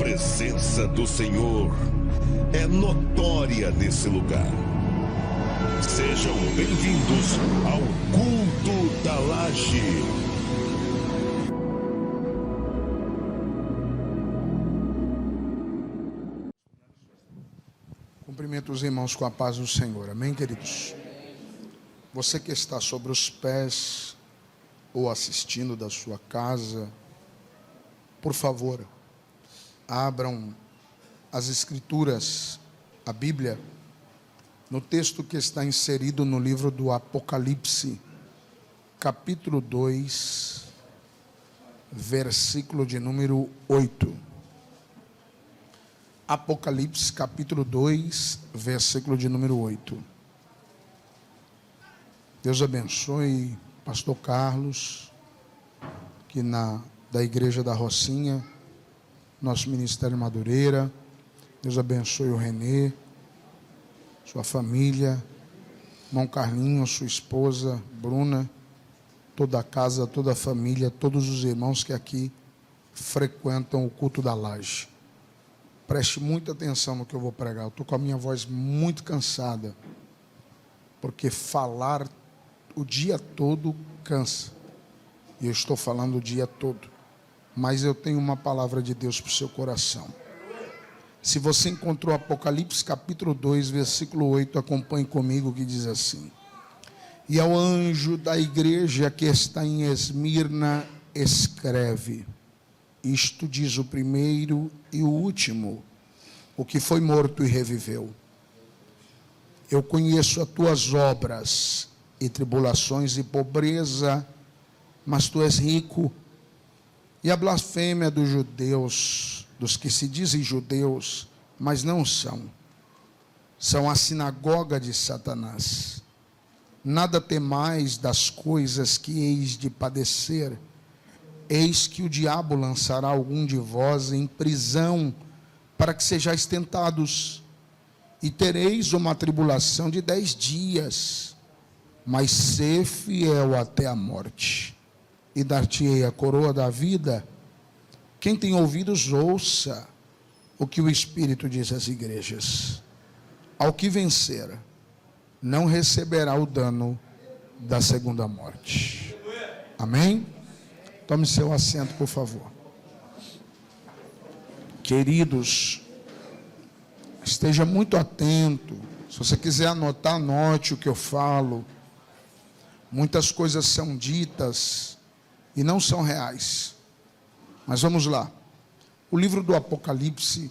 presença do Senhor é notória nesse lugar. Sejam bem-vindos ao Culto da Laje. Cumprimento os irmãos com a paz do Senhor. Amém, queridos? Você que está sobre os pés ou assistindo da sua casa, por favor, abram as Escrituras, a Bíblia, no texto que está inserido no livro do Apocalipse, capítulo 2, versículo de número 8. Apocalipse, capítulo 2, versículo de número 8. Deus abençoe pastor Carlos, que da igreja da Rocinha, nosso ministério Madureira. Deus abençoe o Renê, sua família, irmão Carlinhos, sua esposa Bruna, toda a casa, toda a família, todos os irmãos que aqui frequentam o culto da laje. Preste muita atenção no que eu vou pregar. Eu estou com a minha voz muito cansada, porque falar o dia todo cansa. E eu estou falando o dia todo. Mas eu tenho uma palavra de Deus para o seu coração. Se você encontrou Apocalipse capítulo 2, versículo 8, acompanhe comigo, que diz assim: E ao anjo da igreja que está em Esmirna escreve: Isto diz o primeiro e o último, o que foi morto e reviveu. Eu conheço as tuas obras e tribulações e pobreza, mas tu és rico. E a blasfêmia dos judeus, dos que se dizem judeus, mas não são. São a sinagoga de Satanás. Nada temais das coisas que eis de padecer. Eis que o diabo lançará algum de vós em prisão, para que sejais tentados, e tereis uma tribulação de 10 dias, mas sê fiel até a morte, e dar-te-ei a coroa da vida. Quem tem ouvidos, ouça o que o Espírito diz às igrejas. Ao que vencer, não receberá o dano da segunda morte. Amém? Tome seu assento, por favor. Queridos, esteja muito atento. Se você quiser anotar, anote o que eu falo. Muitas coisas são ditas e não são reais. Mas vamos lá. O livro do Apocalipse,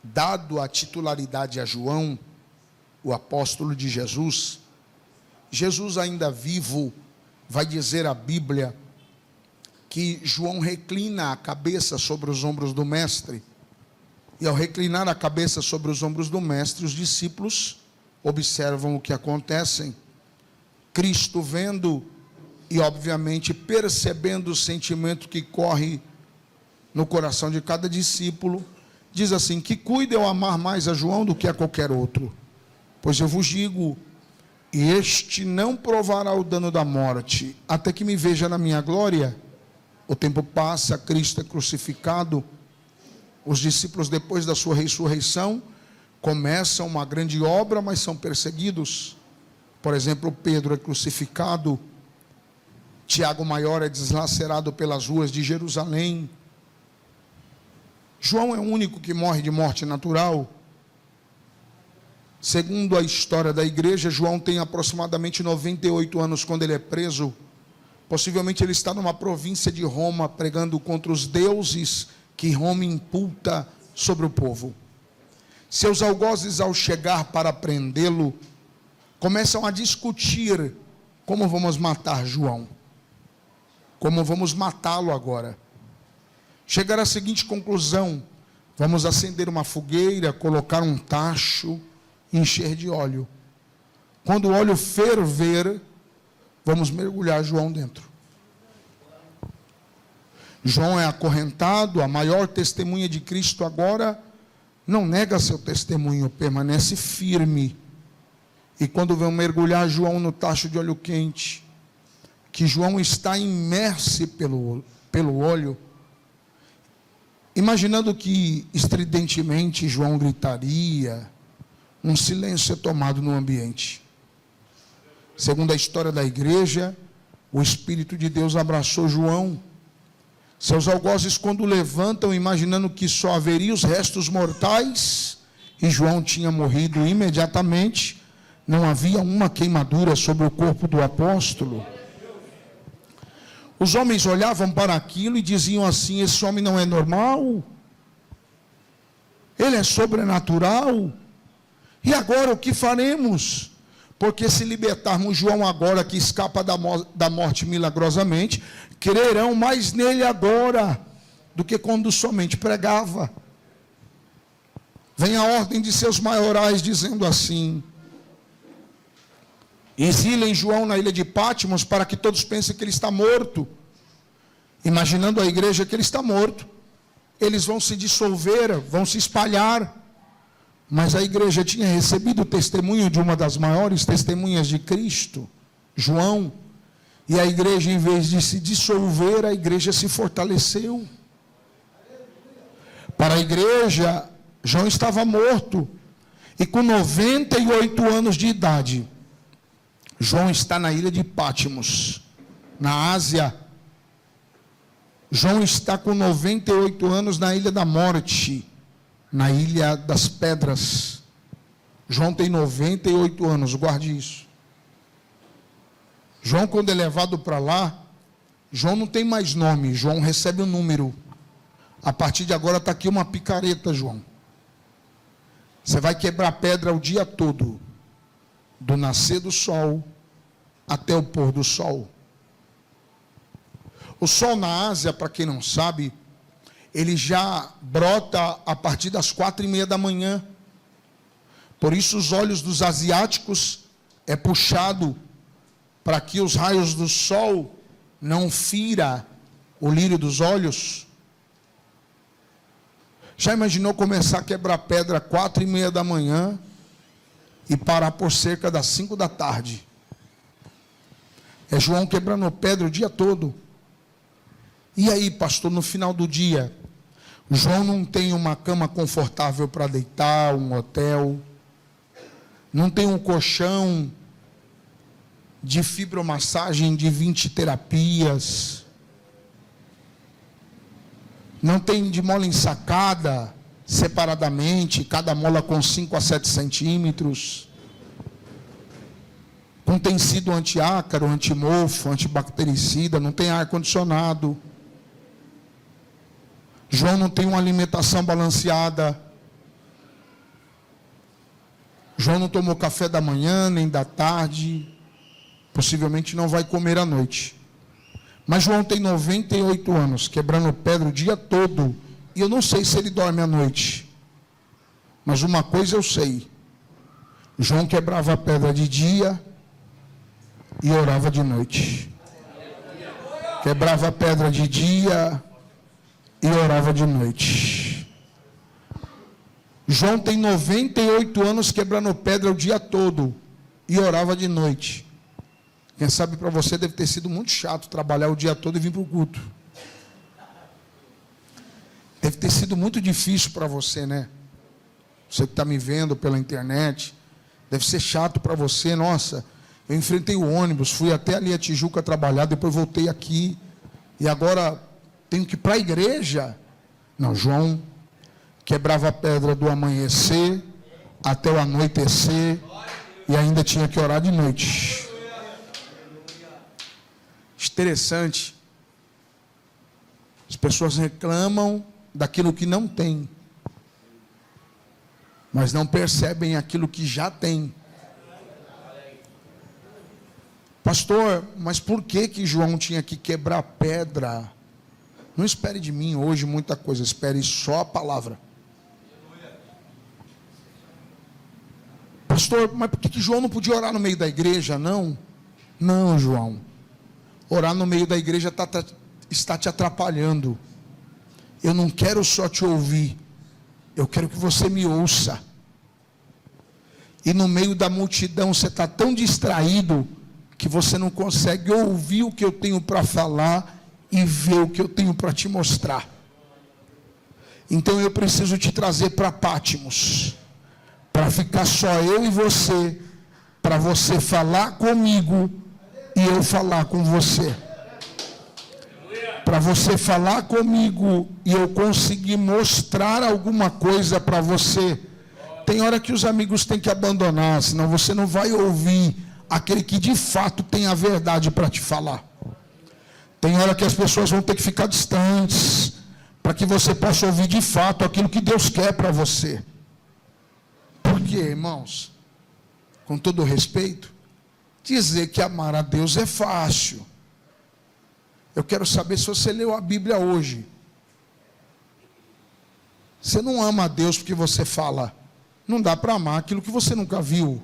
dado a titularidade a João, o apóstolo de Jesus, Jesus ainda vivo, vai dizer a Bíblia que João reclina a cabeça sobre os ombros do mestre. E ao reclinar a cabeça sobre os ombros do mestre, os discípulos observam o que acontece. Cristo vendo e obviamente percebendo o sentimento que corre no coração de cada discípulo, diz assim: que cuide eu amar mais a João do que a qualquer outro. Pois eu vos digo, este não provará o dano da morte, até que me veja na minha glória. O tempo passa, Cristo é crucificado. Os discípulos, depois da sua ressurreição, começam uma grande obra, mas são perseguidos. Por exemplo, Pedro é crucificado, Tiago Maior é deslacerado pelas ruas de Jerusalém. João é o único que morre de morte natural. Segundo a história da igreja, João tem aproximadamente 98 anos quando ele é preso. Possivelmente ele está numa província de Roma, pregando contra os deuses que Roma imputa sobre o povo. Seus algozes, ao chegar para prendê-lo, começam a discutir como vamos matar João. Como vamos matá-lo agora? Chegaram à seguinte conclusão: vamos acender uma fogueira, colocar um tacho, encher de óleo. Quando o óleo ferver, vamos mergulhar João dentro. João é acorrentado, a maior testemunha de Cristo agora não nega seu testemunho, permanece firme. E quando vão mergulhar João no tacho de óleo quente, que João está imerso pelo óleo, Imaginando que estridentemente João gritaria, um silêncio é tomado no ambiente. Segundo a história da igreja, o Espírito de Deus abraçou João. Seus algozes, quando levantam, imaginando que só haveria os restos mortais, e João tinha morrido imediatamente, não havia uma queimadura sobre o corpo do apóstolo. Os homens olhavam para aquilo e diziam assim: esse homem não é normal, ele é sobrenatural, e agora o que faremos? Porque se libertarmos João agora, que escapa da morte milagrosamente, crerão mais nele agora do que quando somente pregava. Vem a ordem de seus maiorais dizendo assim: exilem João na ilha de Patmos, para que todos pensem que ele está morto. Imaginando a igreja que ele está morto. Eles vão se dissolver, vão se espalhar. Mas a igreja tinha recebido o testemunho de uma das maiores testemunhas de Cristo, João. E a igreja, em vez de se dissolver, a igreja se fortaleceu. Para a igreja, João estava morto. E com 98 anos de idade, João está na ilha de Patmos, na Ásia. João está com 98 anos na ilha da morte, na ilha das pedras. João tem 98 anos, guarde isso. João, quando é levado para lá, João não tem mais nome, João recebe um número. A partir de agora está aqui uma picareta, João. Você vai quebrar pedra o dia todo, do nascer do sol até o pôr do sol. O sol na Ásia, para quem não sabe, ele já brota a partir das 4:30 da manhã. Por isso os olhos dos asiáticos é puxado para que os raios do sol não fira o lírio dos olhos. Já imaginou começar a quebrar pedra 4:30 da manhã e parar por cerca das 5 da tarde? É João quebrando pedra o dia todo. E aí, pastor, no final do dia, João não tem uma cama confortável para deitar, um hotel, não tem um colchão de fibromassagem de 20 terapias, não tem de mola ensacada, separadamente, cada mola com 5 a 7 centímetros, com tecido antiácaro, antimofo, antibactericida, não tem ar-condicionado. João não tem uma alimentação balanceada. João não tomou café da manhã, nem da tarde. Possivelmente não vai comer à noite. Mas João tem 98 anos, quebrando pedra o dia todo. E eu não sei se ele dorme à noite. Mas uma coisa eu sei. João quebrava pedra de dia e orava de noite. Quebrava pedra de dia e orava de noite. João tem 98 anos quebrando pedra o dia todo e orava de noite. Quem sabe para você deve ter sido muito chato trabalhar o dia todo e vir para o culto. Deve ter sido muito difícil para você, né? Você que está me vendo pela internet, deve ser chato para você. Nossa, eu enfrentei o ônibus, fui até ali a Tijuca trabalhar, depois voltei aqui e agora tenho que ir para a igreja. Não, João quebrava a pedra do amanhecer até o anoitecer e ainda tinha que orar de noite. Interessante. As pessoas reclamam daquilo que não tem, mas não percebem aquilo que já tem. Pastor, mas por que João tinha que quebrar pedra? Não espere de mim hoje muita coisa, espere só a palavra. Pastor, mas por que João não podia orar no meio da igreja? Não, João. Orar no meio da igreja está te atrapalhando. Eu não quero só te ouvir, eu quero que você me ouça. E no meio da multidão você está tão distraído que você não consegue ouvir o que eu tenho para falar e ver o que eu tenho para te mostrar. Então eu preciso te trazer para Pátimos, para ficar só eu e você, para você falar comigo e eu falar com você. Para você falar comigo e eu conseguir mostrar alguma coisa para você. Tem hora que os amigos têm que abandonar, senão você não vai ouvir aquele que de fato tem a verdade para te falar. Tem hora que as pessoas vão ter que ficar distantes, para que você possa ouvir de fato aquilo que Deus quer para você. Porque, irmãos, com todo respeito, dizer que amar a Deus é fácil. Eu quero saber se você leu a Bíblia hoje. Você não ama a Deus porque você fala. Não dá para amar aquilo que você nunca viu.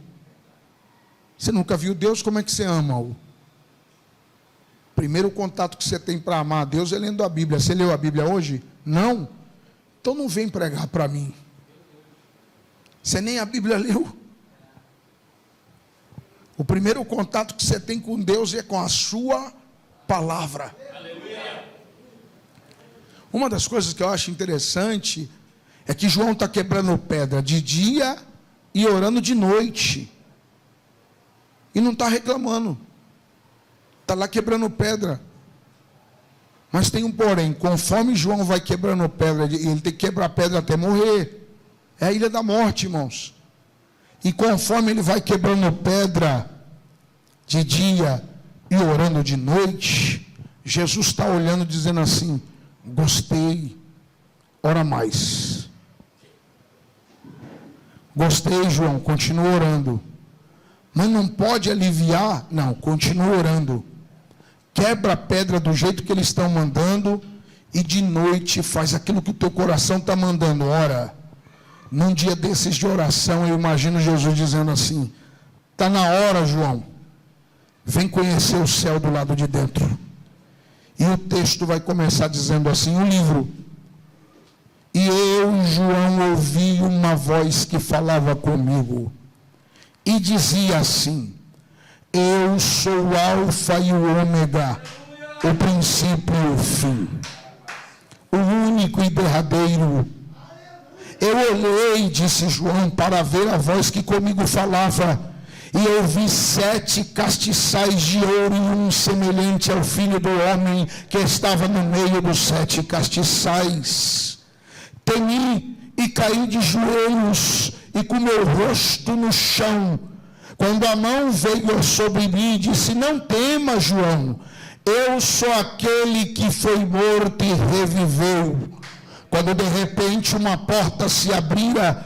Você nunca viu Deus, como é que você ama-o? Primeiro contato que você tem para amar a Deus é lendo a Bíblia. Você leu a Bíblia hoje? Não? Então não vem pregar para mim. Você nem a Bíblia leu. O primeiro contato que você tem com Deus é com a sua palavra. Uma das coisas que eu acho interessante é que João está quebrando pedra de dia e orando de noite. E não está reclamando. Está lá quebrando pedra. Mas tem um porém, conforme João vai quebrando pedra, ele tem que quebrar pedra até morrer. É a ilha da morte, irmãos. E conforme ele vai quebrando pedra de dia e orando de noite, Jesus está olhando dizendo assim: gostei, ora mais. Gostei, João, continua orando. Mas não pode aliviar? Não, continua orando. Quebra a pedra do jeito que eles estão mandando e de noite faz aquilo que o teu coração está mandando. Ora, num dia desses de oração, eu imagino Jesus dizendo assim: está na hora, João, vem conhecer o céu do lado de dentro. E o texto vai começar dizendo assim, o livro: e eu, João, ouvi uma voz que falava comigo e dizia assim: eu sou o Alfa e o Ômega, o princípio e o fim, o único e derradeiro. Eu olhei, disse João, para ver a voz que comigo falava, e eu vi 7 castiçais de ouro e um semelhante ao Filho do Homem que estava no meio dos 7 castiçais. Temi e caí de joelhos e com meu rosto no chão. Quando a mão veio sobre mim e disse: não temas, João, eu sou aquele que foi morto e reviveu. Quando de repente uma porta se abria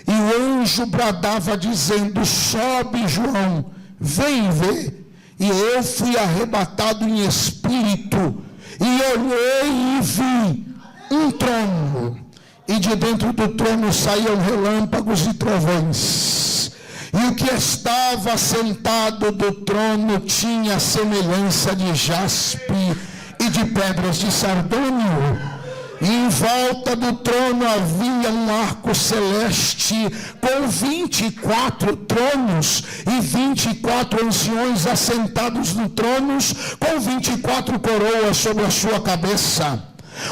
e o anjo bradava dizendo: sobe, João, vem ver. E eu fui arrebatado em espírito e olhei e vi um trono, e de dentro do trono saíam relâmpagos e trovões. E o que estava sentado do trono tinha semelhança de jaspe e de pedras de sardônio. E em volta do trono havia um arco celeste com 24 tronos e 24 anciões assentados no tronos, com 24 coroas sobre a sua cabeça.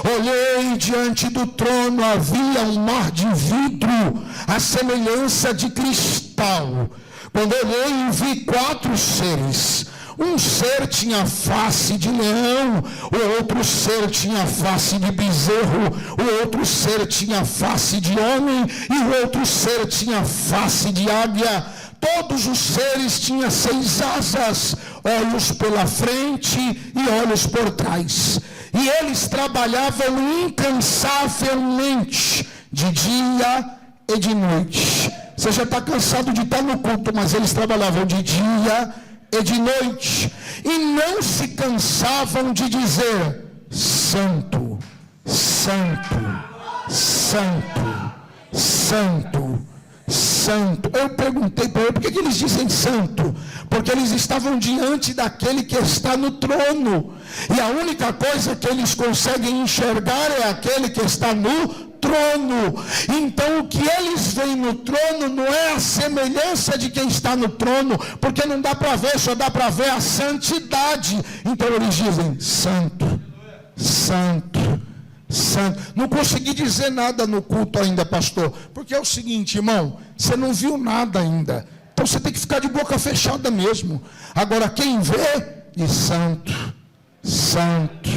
Olhei, diante do trono havia um mar de vidro, a semelhança de cristal. Quando olhei, vi 4 seres. Um ser tinha face de leão, o outro ser tinha face de bezerro, o outro ser tinha face de homem e o outro ser tinha face de águia. Todos os seres tinham 6 asas, olhos pela frente e olhos por trás. E eles trabalhavam incansavelmente, de dia e de noite. Você já está cansado de estar no culto, mas eles trabalhavam de dia e de noite. E não se cansavam de dizer: Santo, Santo, Santo, Santo, Santo. Eu perguntei para ele, por que eles dizem santo? Porque eles estavam diante daquele que está no trono. E a única coisa que eles conseguem enxergar é aquele que está no trono. Então o que eles veem no trono não é a semelhança de quem está no trono, porque não dá para ver, só dá para ver a santidade. Então eles dizem: Santo, Santo, santo. Não consegui dizer nada no culto ainda, pastor, porque é o seguinte, irmão, você não viu nada ainda. Então você tem que ficar de boca fechada mesmo. Agora quem vê, diz santo, santo.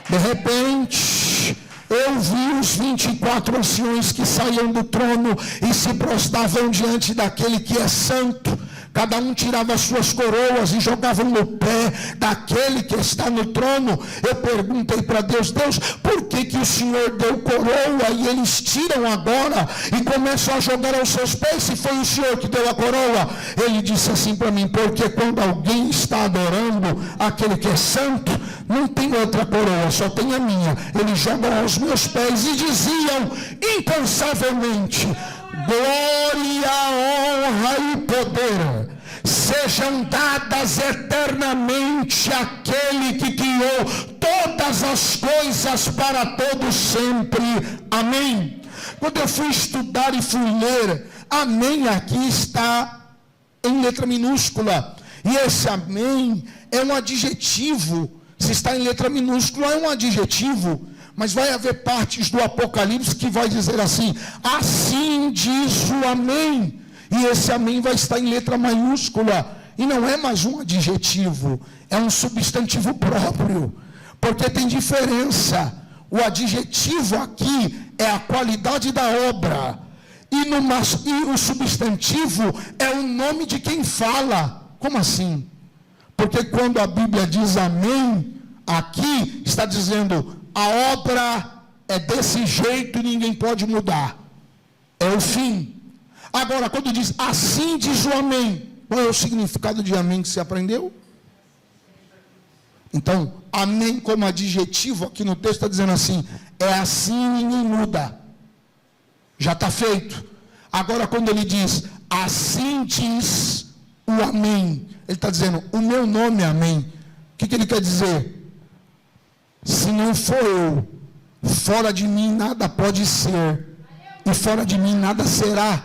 De repente, eu vi os 24 anciões que saíam do trono e se prostravam diante daquele que é santo. Cada um tirava as suas coroas e jogavam no pé daquele que está no trono. Eu perguntei para Deus, Deus, por que o Senhor deu coroa e eles tiram agora e começam a jogar aos seus pés, se foi o Senhor que deu a coroa? Ele disse assim para mim, porque quando alguém está adorando aquele que é santo, não tem outra coroa, só tem a minha. Eles jogam aos meus pés e diziam incansavelmente, glória, honra e poder sejam dadas eternamente àquele que criou todas as coisas para todos sempre. Amém. Quando eu fui estudar e fui ler, amém aqui está em letra minúscula. E esse amém é um adjetivo. Se está em letra minúscula, é um adjetivo. Mas vai haver partes do Apocalipse que vai dizer assim, assim diz o amém. E esse amém vai estar em letra maiúscula. E não é mais um adjetivo, é um substantivo próprio. Porque tem diferença. O adjetivo aqui é a qualidade da obra. E o substantivo é o nome de quem fala. Como assim? Porque quando a Bíblia diz amém, aqui está dizendo a obra é desse jeito e ninguém pode mudar. É o fim. Agora, quando diz assim diz o amém, qual é o significado de amém que você aprendeu? Então, amém como adjetivo, aqui no texto está dizendo assim, é assim e ninguém muda. Já está feito. Agora, quando ele diz, assim diz o amém, ele está dizendo, o meu nome é amém. O que ele quer dizer? Se não for eu, fora de mim nada pode ser, e fora de mim nada será.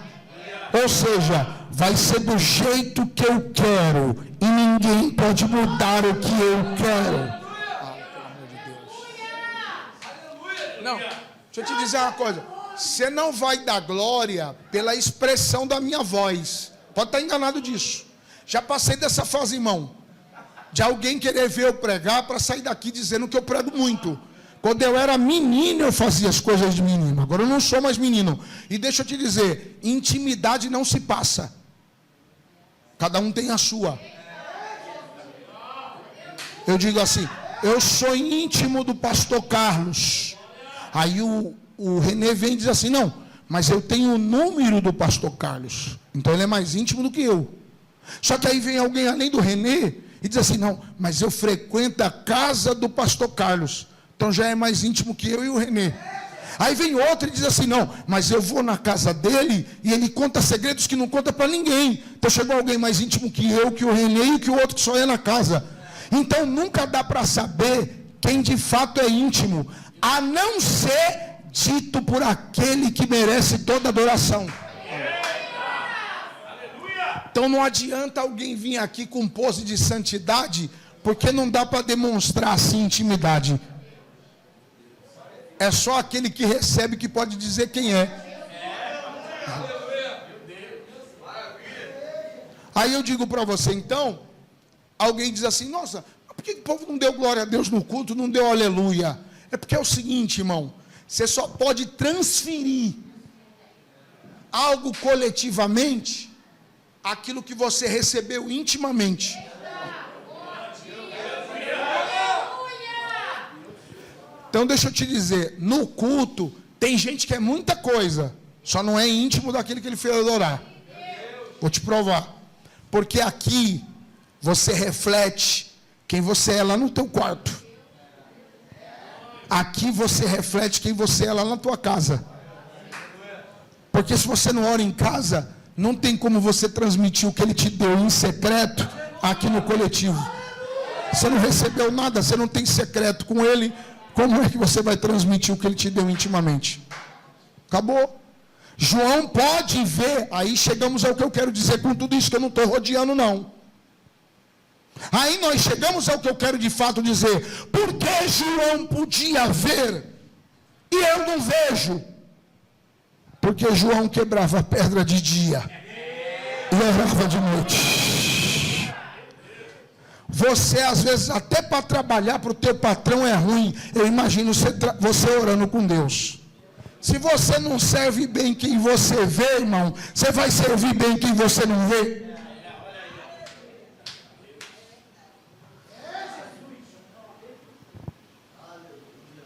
Ou seja, vai ser do jeito que eu quero, e ninguém pode mudar o que eu quero. Pelo amor de Deus. Não, deixa eu te dizer uma coisa. Você não vai dar glória pela expressão da minha voz. Pode estar enganado disso. Já passei dessa fase, irmão, de alguém querer ver eu pregar para sair daqui dizendo que eu prego muito. Quando eu era menino, eu fazia as coisas de menino. Agora eu não sou mais menino. E deixa eu te dizer, intimidade não se passa. Cada um tem a sua. Eu digo assim, eu sou íntimo do pastor Carlos. Aí o Renê vem e diz assim, não, mas eu tenho o número do pastor Carlos. Então ele é mais íntimo do que eu. Só que aí vem alguém além do Renê e diz assim, não, mas eu frequento a casa do pastor Carlos. Então já é mais íntimo que eu e o Renê. Aí vem outro e diz assim, não, mas eu vou na casa dele e ele conta segredos que não conta para ninguém. Então chegou alguém mais íntimo que eu, que o Renê e que o outro que só é na casa. Então nunca dá para saber quem de fato é íntimo, a não ser dito por aquele que merece toda adoração. Então não adianta alguém vir aqui com pose de santidade, porque não dá para demonstrar assim intimidade. É só aquele que recebe que pode dizer quem é. Aí eu digo para você, então, alguém diz assim, nossa, por que o povo não deu glória a Deus no culto, não deu aleluia? É porque é o seguinte, irmão, você só pode transferir algo coletivamente, aquilo que você recebeu intimamente. Então deixa eu te dizer, no culto tem gente que é muita coisa, só não é íntimo daquele que ele fez adorar. Vou te provar. Porque aqui você reflete quem você é lá no teu quarto. Aqui você reflete quem você é lá na tua casa. Porque se você não ora em casa, não tem como você transmitir o que ele te deu em secreto aqui no coletivo. Você não recebeu nada, você não tem secreto com ele. Como é que você vai transmitir o que ele te deu intimamente? Acabou. João pode ver. Aí chegamos ao que eu quero dizer com tudo isso, que eu não estou rodeando não. Aí nós chegamos ao que eu quero de fato dizer. Porque João podia ver E eu não vejo, porque João quebrava a pedra de dia e orava de noite. Você às vezes até para trabalhar para o teu patrão é ruim. Eu imagino você orando com Deus. Se você não serve bem quem você vê, irmão, você vai servir bem quem você não vê?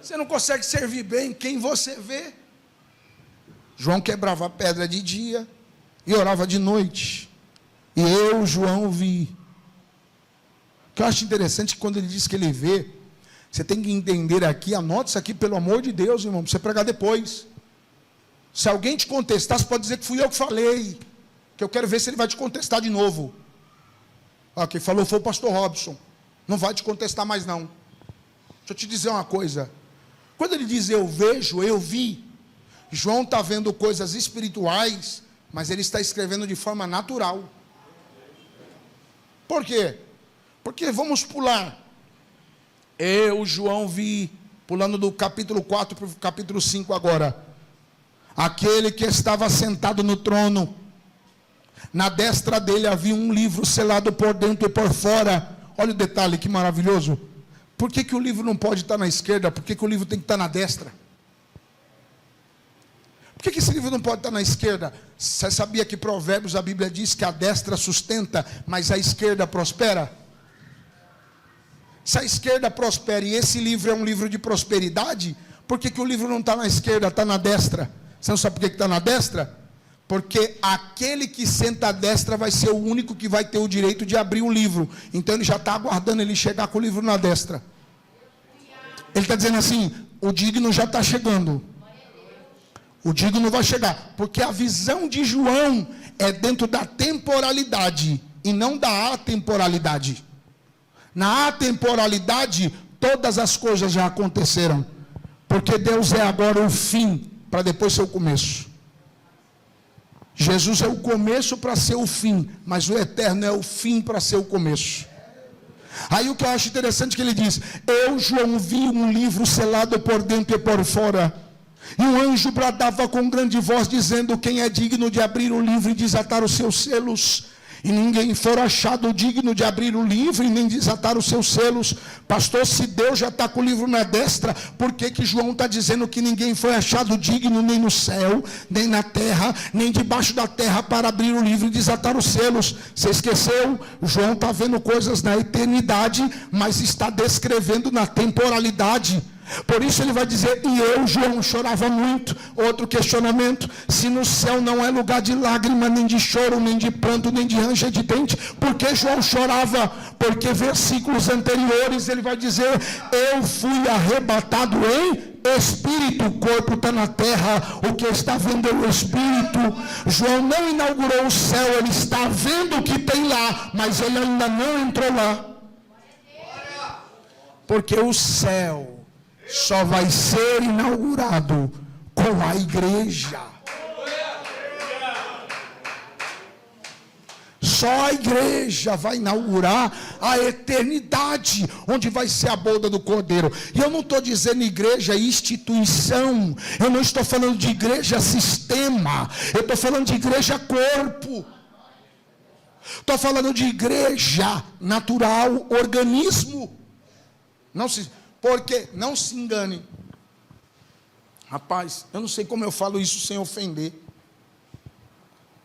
Você não consegue servir bem quem você vê. João quebrava a pedra de dia e orava de noite. E eu, João, vi. O que eu acho interessante é que quando ele diz que ele vê, você tem que entender aqui, anote isso aqui, pelo amor de Deus, irmão, para você pregar depois. Se alguém te contestar, você pode dizer que fui eu que falei, que eu quero ver se ele vai te contestar de novo. Quem falou foi o pastor Robson. Não vai te contestar mais não. Deixa eu te dizer uma coisa. Quando ele diz eu vejo, eu vi, João está vendo coisas espirituais, mas ele está escrevendo de forma natural. Por quê? Porque vamos pular. Eu, João, vi, pulando do capítulo 4 para o capítulo 5 agora. Aquele que estava sentado no trono, na destra dele havia um livro selado por dentro e por fora. Olha o detalhe, que maravilhoso. Por que o livro não pode estar na esquerda? Por que o livro tem que estar na destra? Por que esse livro não pode estar na esquerda? Você sabia que Provérbios, a Bíblia diz que a destra sustenta, mas a esquerda prospera? Se a esquerda prospera e esse livro é um livro de prosperidade, por que o livro não está na esquerda, está na destra? Você não sabe por que está na destra? Porque aquele que senta à destra vai ser o único que vai ter o direito de abrir o livro. Então ele já está aguardando ele chegar com o livro na destra. Ele está dizendo assim, o digno já está chegando. O digno vai chegar. Porque a visão de João é dentro da temporalidade e não da atemporalidade. Na atemporalidade, todas as coisas já aconteceram. Porque Deus é agora o fim, para depois ser o começo. Jesus é o começo para ser o fim, mas o eterno é o fim para ser o começo. Aí o que eu acho interessante que ele diz, eu, João, vi um livro selado por dentro e por fora, e um anjo bradava com grande voz, dizendo, quem é digno de abrir o livro e desatar os seus selos? E ninguém for achado digno de abrir o livro e nem desatar os seus selos. Pastor, se Deus já está com o livro na destra, por que João está dizendo que ninguém foi achado digno nem no céu, nem na terra, nem debaixo da terra para abrir o livro e desatar os selos? Você esqueceu? João está vendo coisas na eternidade, mas está descrevendo na temporalidade. Por isso ele vai dizer, e eu, João, chorava muito. Outro questionamento, se no céu não é lugar de lágrima, nem de choro, nem de pranto, nem de ranger de dente, por que João chorava? Porque versículos anteriores ele vai dizer, eu fui arrebatado em espírito, o corpo está na terra, o que está vendo é o espírito. João não inaugurou o céu, ele está vendo o que tem lá, mas ele ainda não entrou lá. Porque o céu só vai ser inaugurado com a igreja. Só a igreja vai inaugurar a eternidade, onde vai ser a boda do Cordeiro. E eu não estou dizendo igreja instituição, eu não estou falando de igreja sistema, eu estou falando de igreja corpo. Estou falando de igreja natural, organismo. Porque, não se engane, rapaz, eu não sei como eu falo isso sem ofender.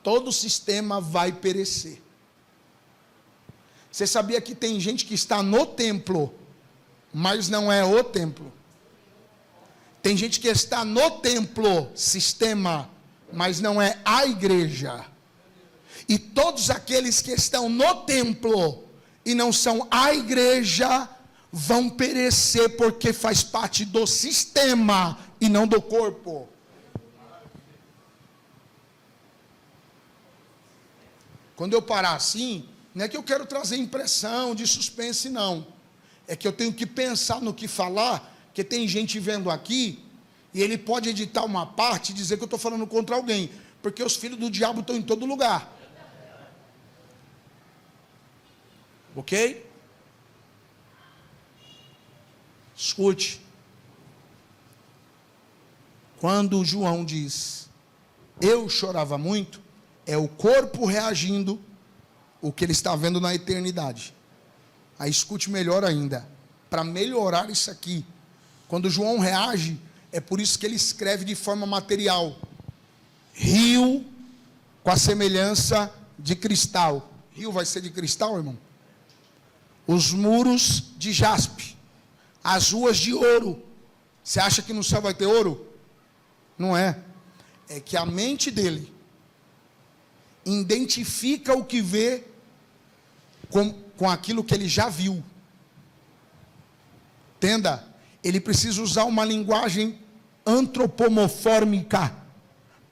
Todo sistema vai perecer. Você sabia que tem gente que está no templo, mas não é o templo? Tem gente que está no templo, sistema, mas não é a igreja. E todos aqueles que estão no templo e não são a igreja, vão perecer porque faz parte do sistema e não do corpo. Quando eu parar assim, não é que eu quero trazer impressão de suspense, não. É que eu tenho que pensar no que falar, porque tem gente vendo aqui, e ele pode editar uma parte e dizer que eu estou falando contra alguém, porque os filhos do diabo estão em todo lugar. Ok? Quando João diz, eu chorava muito, é o corpo reagindo o que ele está vendo na eternidade. Aí escute melhor ainda, para melhorar isso aqui. Quando João reage, é por isso que ele escreve de forma material. Rio com a semelhança de cristal. Rio vai ser de cristal, irmão? Os muros de jaspe, as ruas de ouro. Você acha que no céu vai ter ouro? Não é. É que a mente dele identifica o que vê com aquilo que ele já viu. Entenda, ele precisa usar uma linguagem antropomorfômica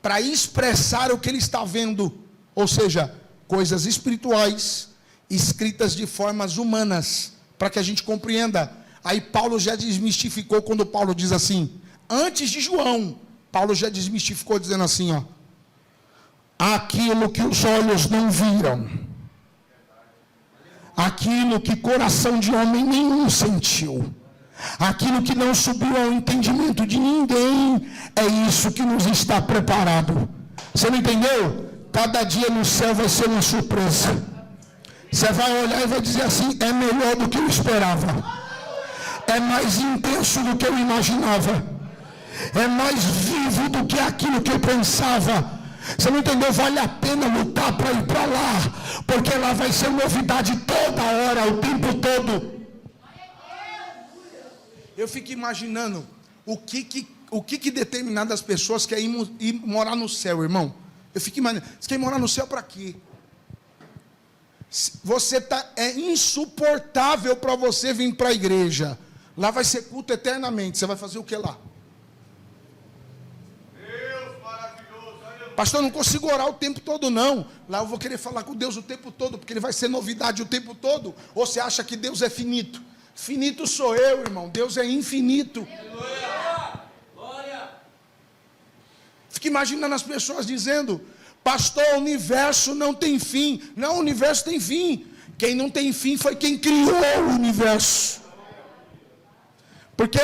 para expressar o que ele está vendo, ou seja, coisas espirituais escritas de formas humanas, para que a gente compreenda. Aí Paulo já desmistificou quando Paulo diz assim, antes de João, Paulo já desmistificou dizendo assim, ó, aquilo que os olhos não viram, aquilo que coração de homem nenhum sentiu, aquilo que não subiu ao entendimento de ninguém, é isso que nos está preparado. Você não entendeu? Cada dia no céu vai ser uma surpresa. Você vai olhar e vai dizer assim, é melhor do que eu esperava, é mais intenso do que eu imaginava, é mais vivo do que aquilo que eu pensava. Você não entendeu? Vale a pena lutar para ir para lá, porque lá vai ser novidade toda hora, o tempo todo. Eu fico imaginando o que determinadas pessoas querem ir morar no céu, irmão. Eu fico imaginando, você quer morar no céu para quê? É insuportável para você vir para a igreja. Lá vai ser culto eternamente. Você vai fazer o que lá? Deus maravilhoso. Pastor, eu não consigo orar o tempo todo, não. Lá eu vou querer falar com Deus o tempo todo, porque ele vai ser novidade o tempo todo. Ou você acha que Deus é finito? Finito sou eu, irmão. Deus é infinito. Glória. Fica imaginando as pessoas dizendo, pastor, o universo não tem fim. Não, o universo tem fim. Quem não tem fim foi quem criou o universo. Porque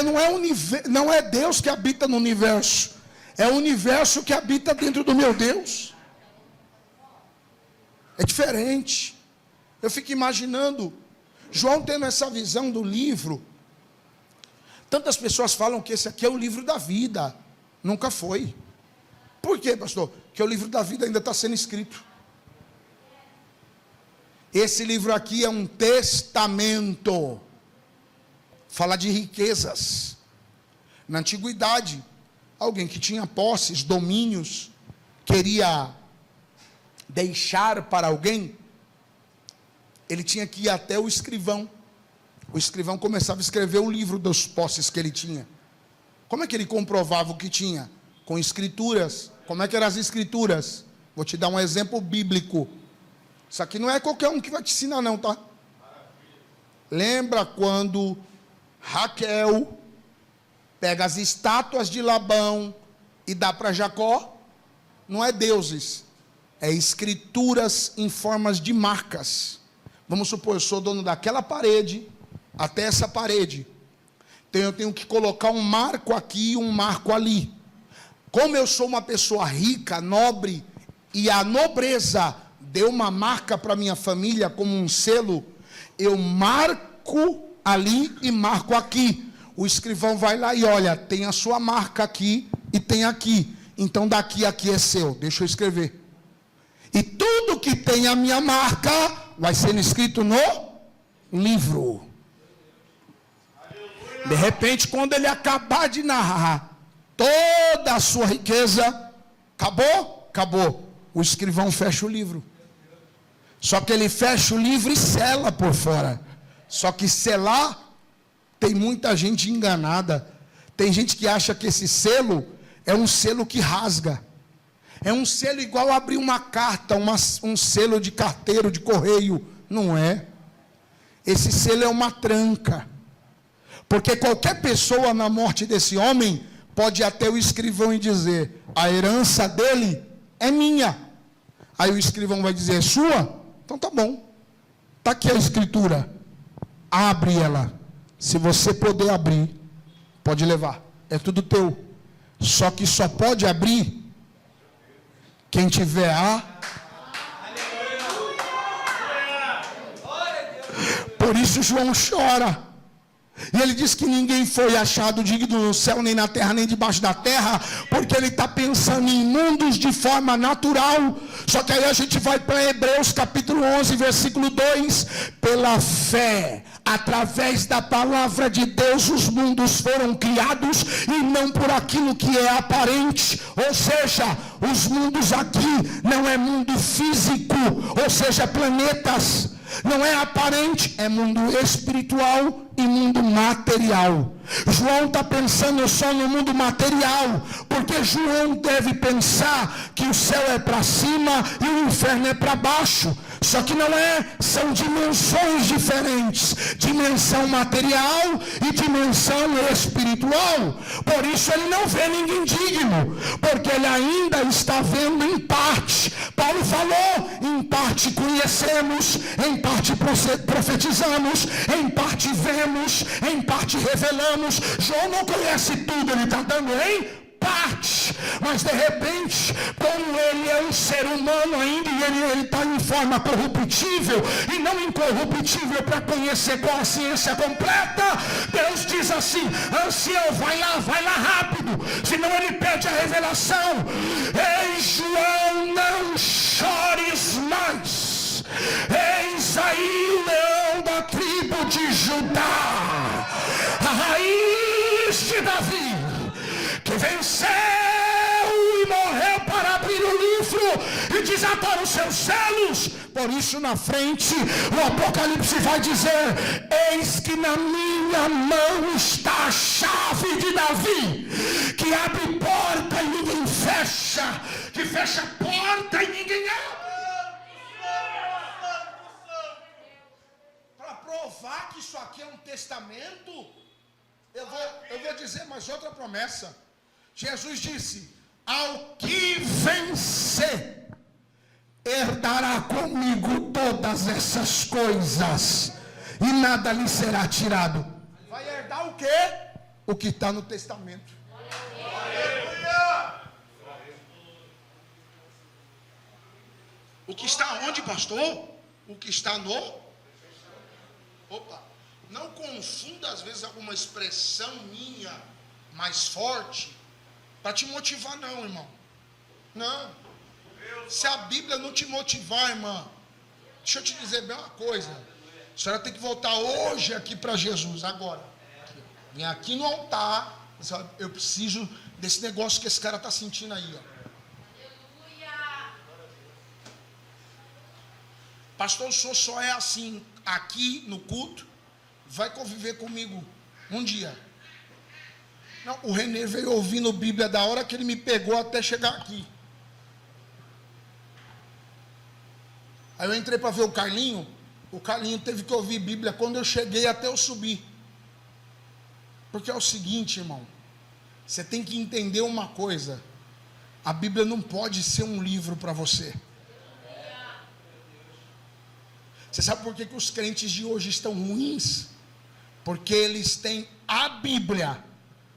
não é Deus que habita no universo, é o universo que habita dentro do meu Deus. É diferente. Eu fico imaginando João tendo essa visão do livro. Tantas pessoas falam que esse aqui é o livro da vida. Nunca foi. Por quê, pastor? Porque o livro da vida ainda está sendo escrito. Esse livro aqui é um testamento. Fala de riquezas. Na antiguidade, alguém que tinha posses, domínios, queria deixar para alguém, ele tinha que ir até o escrivão. O escrivão começava a escrever o livro das posses que ele tinha. Como é que ele comprovava o que tinha? Com escrituras. Como é que eram as escrituras? Vou te dar um exemplo bíblico. Isso aqui não é qualquer um que vai te ensinar não, tá? Lembra quando Raquel pega as estátuas de Labão e dá para Jacó? Não é deuses, é escrituras em formas de marcas. Vamos supor, eu sou dono daquela parede até essa parede, então eu tenho que colocar um marco aqui e um marco ali. Como eu sou uma pessoa rica, nobre, e a nobreza deu uma marca para minha família como um selo, eu marco ali e marco aqui. O escrivão vai lá e olha, tem a sua marca aqui e tem aqui. Então daqui a aqui é seu, deixa eu escrever. E tudo que tem a minha marca vai sendo escrito no livro. De repente, quando ele acabar de narrar toda a sua riqueza, acabou? Acabou. O escrivão fecha o livro. Só que ele fecha o livro e sela por fora. Só que selar, tem muita gente enganada. Tem gente que acha que esse selo é um selo que rasga. É um selo igual abrir uma carta, um selo de carteiro, de correio. Não é. Esse selo é uma tranca. Porque qualquer pessoa na morte desse homem pode ir até o escrivão e dizer, a herança dele é minha. Aí o escrivão vai dizer, é sua? Então tá bom. Está aqui a escritura. Abre ela. Se você puder abrir, pode levar. É tudo teu. Só que só pode abrir quem tiver a. Por isso João chora. E ele diz que ninguém foi achado digno no céu, nem na terra, nem debaixo da terra, porque ele está pensando em mundos de forma natural. Só que aí a gente vai para Hebreus capítulo 11, versículo 2. Pela fé, através da palavra de Deus, os mundos foram criados, e não por aquilo que é aparente. Ou seja, os mundos aqui não é mundo físico, ou seja, planetas. Não é aparente, é mundo espiritual e mundo material. João está pensando só no mundo material, porque João deve pensar que o céu é para cima e o inferno é para baixo. Só que não é, são dimensões diferentes, dimensão material e dimensão espiritual. Por isso ele não vê ninguém digno, porque ele ainda está vendo em parte. Paulo falou, em parte conhecemos, em parte profetizamos, em parte vemos, em parte revelamos. João não conhece tudo, ele está dando em parte, mas de repente, como ele é um ser humano ainda, e ele está em forma corruptível e não incorruptível para conhecer com a ciência completa, Deus diz assim: ancião, vai lá rápido, senão ele perde a revelação. Ei, João, não chores mais, eis aí o leão da tribo de Judá, a raiz de Davi, que venceu e morreu para abrir o livro e desatar os seus selos. Por isso na frente o Apocalipse vai dizer: eis que na minha mão está a chave de Davi, que abre porta e ninguém fecha, que fecha a porta e ninguém abre. Para provar que isso aqui é um testamento, eu vou dizer mais outra promessa. Jesus disse: ao que vencer, herdará comigo todas essas coisas, e nada lhe será tirado. Vai herdar o quê? O que está no testamento. O que está onde, pastor? O que está no... Opa, não confunda às vezes alguma expressão minha mais forte para te motivar, não, irmão. Não. Se a Bíblia não te motivar, irmã, deixa eu te dizer bem uma coisa. A senhora tem que voltar hoje aqui para Jesus, agora. Vem aqui no altar. Eu preciso desse negócio que esse cara está sentindo aí, ó. Pastor, o senhor só é assim aqui no culto? Vai conviver comigo um dia. Não, o Renê veio ouvindo Bíblia da hora que ele me pegou até chegar aqui. Aí eu entrei para ver o Carlinho teve que ouvir Bíblia quando eu cheguei até eu subir. Porque é o seguinte, irmão, você tem que entender uma coisa: a Bíblia não pode ser um livro para você. Você sabe por que os crentes de hoje estão ruins? Porque eles têm a Bíblia,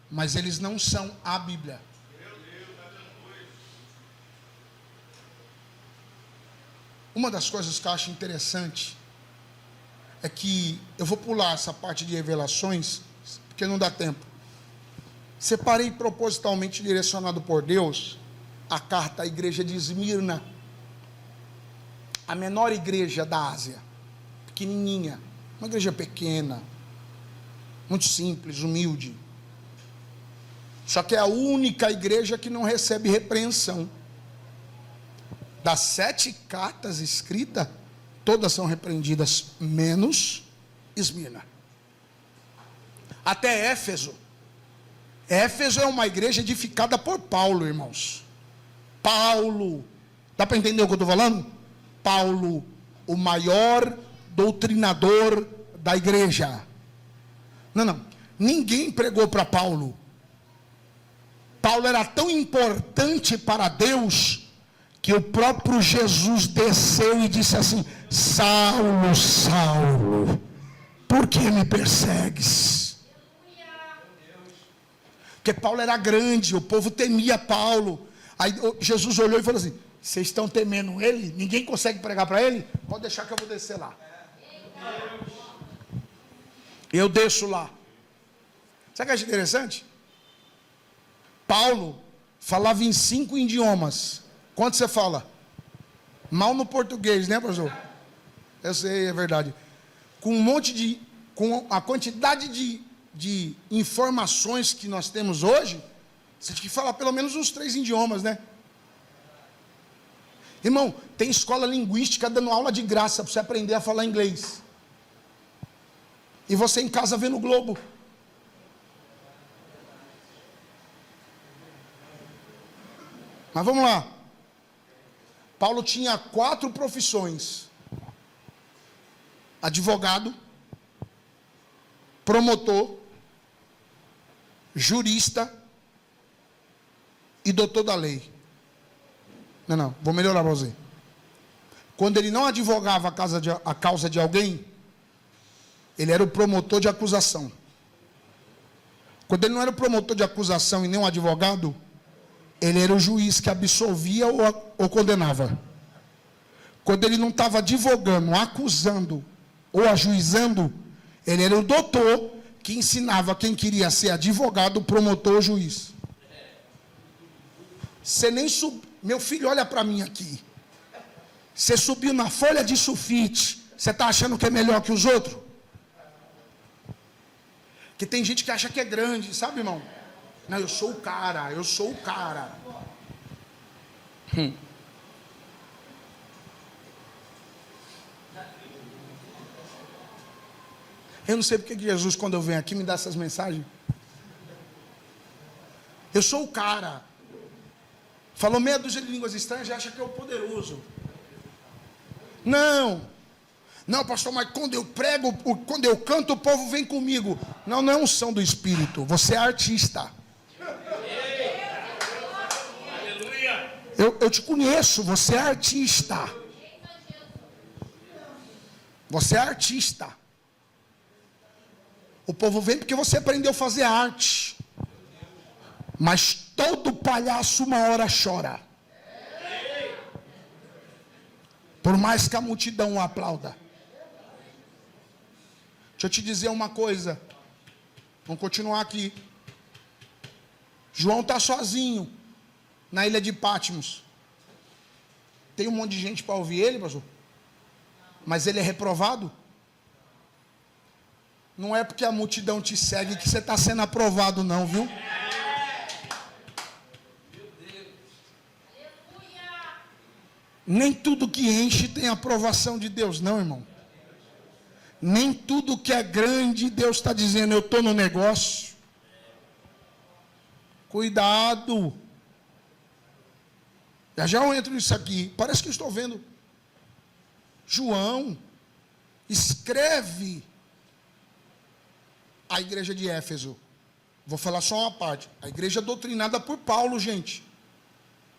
mas eles não são a Bíblia. Uma das coisas que eu acho interessante é que eu vou pular essa parte de revelações, porque não dá tempo. Separei propositalmente, direcionado por Deus, a carta à igreja de Esmirna, a menor igreja da Ásia, pequenininha, uma igreja pequena, muito simples, humilde. Só que é a única igreja que não recebe repreensão. Das 7 cartas escritas, todas são repreendidas, menos Esmirna. Até Éfeso. Éfeso é uma igreja edificada por Paulo, irmãos. Paulo, dá para entender o que eu estou falando? Paulo, o maior doutrinador da igreja. Não, ninguém pregou para Paulo. Paulo era tão importante para Deus que o próprio Jesus desceu e disse assim: Saulo, Saulo, por que me persegues? Porque Paulo era grande, o povo temia Paulo. Aí Jesus olhou e falou assim: vocês estão temendo ele? Ninguém consegue pregar para ele? Pode deixar que eu vou descer lá. Eu desço lá. Sabe o que eu acho interessante? Paulo falava em 5 idiomas. Quanto você fala? Mal no português, né, pastor? Eu sei, é verdade. Com um monte de... Com a quantidade de informações que nós temos hoje, você tem que falar pelo menos uns 3 idiomas, né? Irmão, tem escola linguística dando aula de graça para você aprender a falar inglês. E você em casa vendo o Globo. Mas vamos lá. Paulo tinha 4 profissões: advogado, promotor, jurista e doutor da lei. Não, vou melhorar para você. Quando ele não advogava a causa de alguém, ele era o promotor de acusação. Quando ele não era o promotor de acusação e nem um advogado, ele era o juiz que absolvia ou condenava. Quando ele não estava advogando, acusando ou ajuizando, ele era o doutor que ensinava quem queria ser advogado, promotor ou juiz. Você nem subiu. Meu filho, olha para mim aqui. Você subiu na folha de sulfite. Você está achando que é melhor que os outros? Que tem gente que acha que é grande, sabe, irmão? Não, eu sou o cara, eu sou o cara. Eu não sei porque que Jesus, quando eu venho aqui, me dá essas mensagens. Eu sou o cara. Falou meia dúzia de línguas estranhas e acha que é o poderoso. Não, pastor, mas quando eu prego, quando eu canto, o povo vem comigo. Não é unção do Espírito. Você é artista. Eu te conheço, você é artista. Você é artista. O povo vem porque você aprendeu a fazer arte. Mas todo palhaço uma hora chora. Por mais que a multidão o aplauda. Deixa eu te dizer uma coisa. Vamos continuar aqui. João está sozinho na ilha de Patmos. Tem um monte de gente para ouvir ele, pastor? Mas ele é reprovado? Não é porque a multidão te segue que você está sendo aprovado, não, viu? Nem tudo que enche tem aprovação de Deus, não, irmão. Nem tudo que é grande, Deus está dizendo, eu estou no negócio. Cuidado. Já eu entro nisso aqui. Parece que estou vendo. João escreve a igreja de Éfeso. Vou falar só uma parte. A igreja doutrinada por Paulo, gente.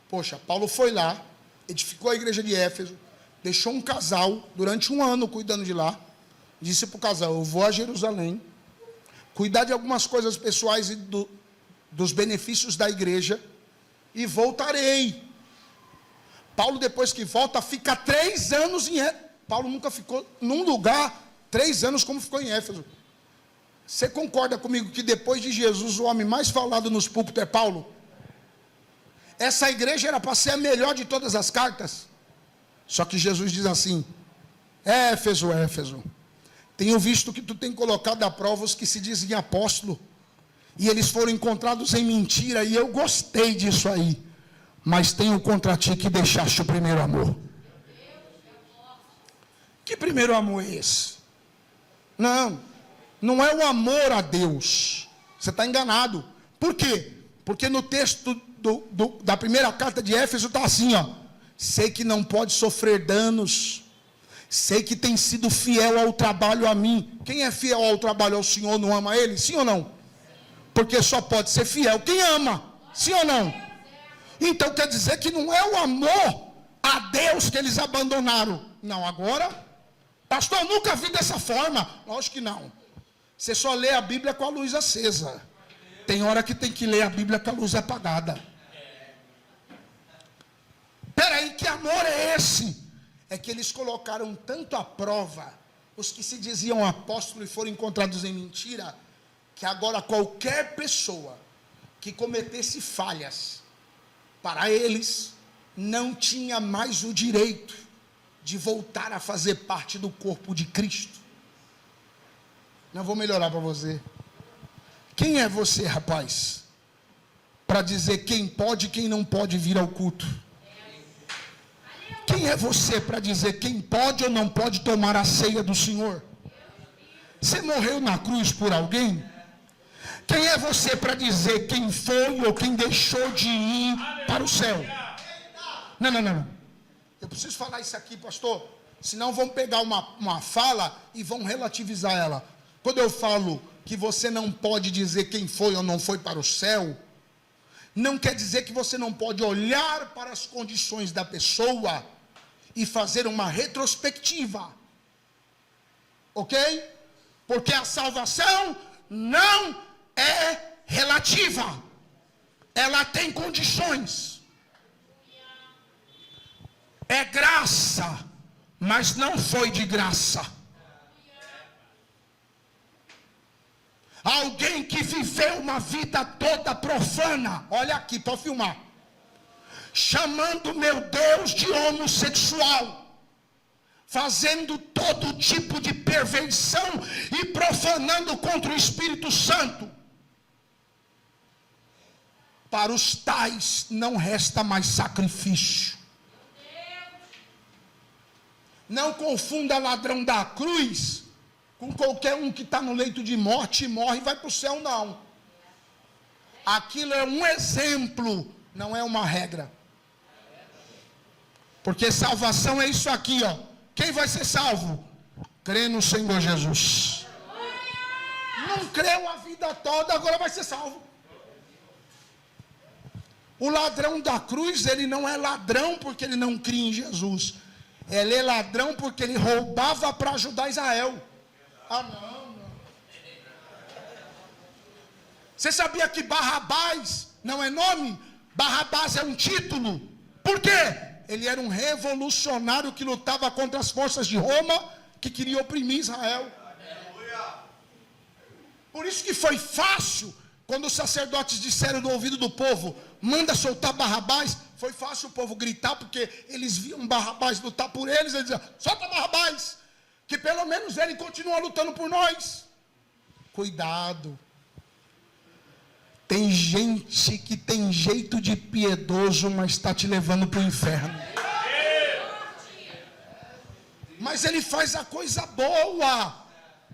Poxa, Paulo foi lá, edificou a igreja de Éfeso, deixou um casal durante 1 ano cuidando de lá, disse para o casal, eu vou a Jerusalém, cuidar de algumas coisas pessoais e dos benefícios da igreja, e voltarei. Paulo, depois que volta, fica 3 anos em Éfeso. Paulo nunca ficou num lugar 3 anos como ficou em Éfeso. Você concorda comigo que depois de Jesus, o homem mais falado nos púlpitos é Paulo? Essa igreja era para ser a melhor de todas as cartas. Só que Jesus diz assim, Éfeso, Éfeso, tenho visto que tu tem colocado à prova os que se dizem apóstolo, e eles foram encontrados em mentira, e eu gostei disso aí, mas tenho contra ti que deixaste o primeiro amor. Que primeiro amor é esse? Não é o amor a Deus. Você está enganado. Por quê? Porque no texto da primeira carta de Éfeso está assim, ó. Sei que não pode sofrer danos. Sei que tem sido fiel ao trabalho a mim. Quem é fiel ao trabalho ao Senhor não ama Ele? Sim ou não? Porque só pode ser fiel quem ama. Sim ou não? Então quer dizer que não é o amor a Deus que eles abandonaram. Não, agora, pastor, eu nunca vi dessa forma. Lógico que não. Você só lê a Bíblia com a luz acesa. Tem hora que tem que ler a Bíblia com a luz apagada. Peraí, que amor é esse? É que eles colocaram tanto à prova os que se diziam apóstolos e foram encontrados em mentira, que agora qualquer pessoa que cometesse falhas, para eles, não tinha mais o direito de voltar a fazer parte do corpo de Cristo. Não vou melhorar para você. Quem é você, rapaz, para dizer quem pode e quem não pode vir ao culto? Quem é você para dizer quem pode ou não pode tomar a ceia do Senhor? Você morreu na cruz por alguém? Quem é você para dizer quem foi ou quem deixou de ir para o céu? Não. Eu preciso falar isso aqui, pastor. Senão vão pegar uma fala e vão relativizar ela. Quando eu falo que você não pode dizer quem foi ou não foi para o céu, não quer dizer que você não pode olhar para as condições da pessoa e fazer uma retrospectiva. Ok? Porque a salvação não é relativa. Ela tem condições. É graça, mas não foi de graça. Alguém que viveu uma vida toda profana, olha aqui, pode filmar, chamando meu Deus de homossexual, fazendo todo tipo de perversão e profanando contra o Espírito Santo. Para os tais não resta mais sacrifício. Não confunda ladrão da cruz com qualquer um que está no leito de morte e morre e vai para o céu, não. Aquilo é um exemplo, não é uma regra. Porque salvação é isso aqui, ó. Quem vai ser salvo? Crê no Senhor Jesus. Não creu a vida toda, agora vai ser salvo. O ladrão da cruz, ele não é ladrão porque ele não cria em Jesus. Ele é ladrão porque ele roubava para ajudar Israel. Ah, não. Você sabia que Barrabás não é nome? Barrabás é um título. Por quê? Ele era um revolucionário que lutava contra as forças de Roma, que queria oprimir Israel. Por isso que foi fácil, quando os sacerdotes disseram no ouvido do povo, manda soltar Barrabás, foi fácil o povo gritar, porque eles viam Barrabás lutar por eles, eles diziam, solta Barrabás, que pelo menos ele continua lutando por nós. Cuidado. Tem gente que tem jeito de piedoso, mas está te levando para o inferno. Mas ele faz a coisa boa,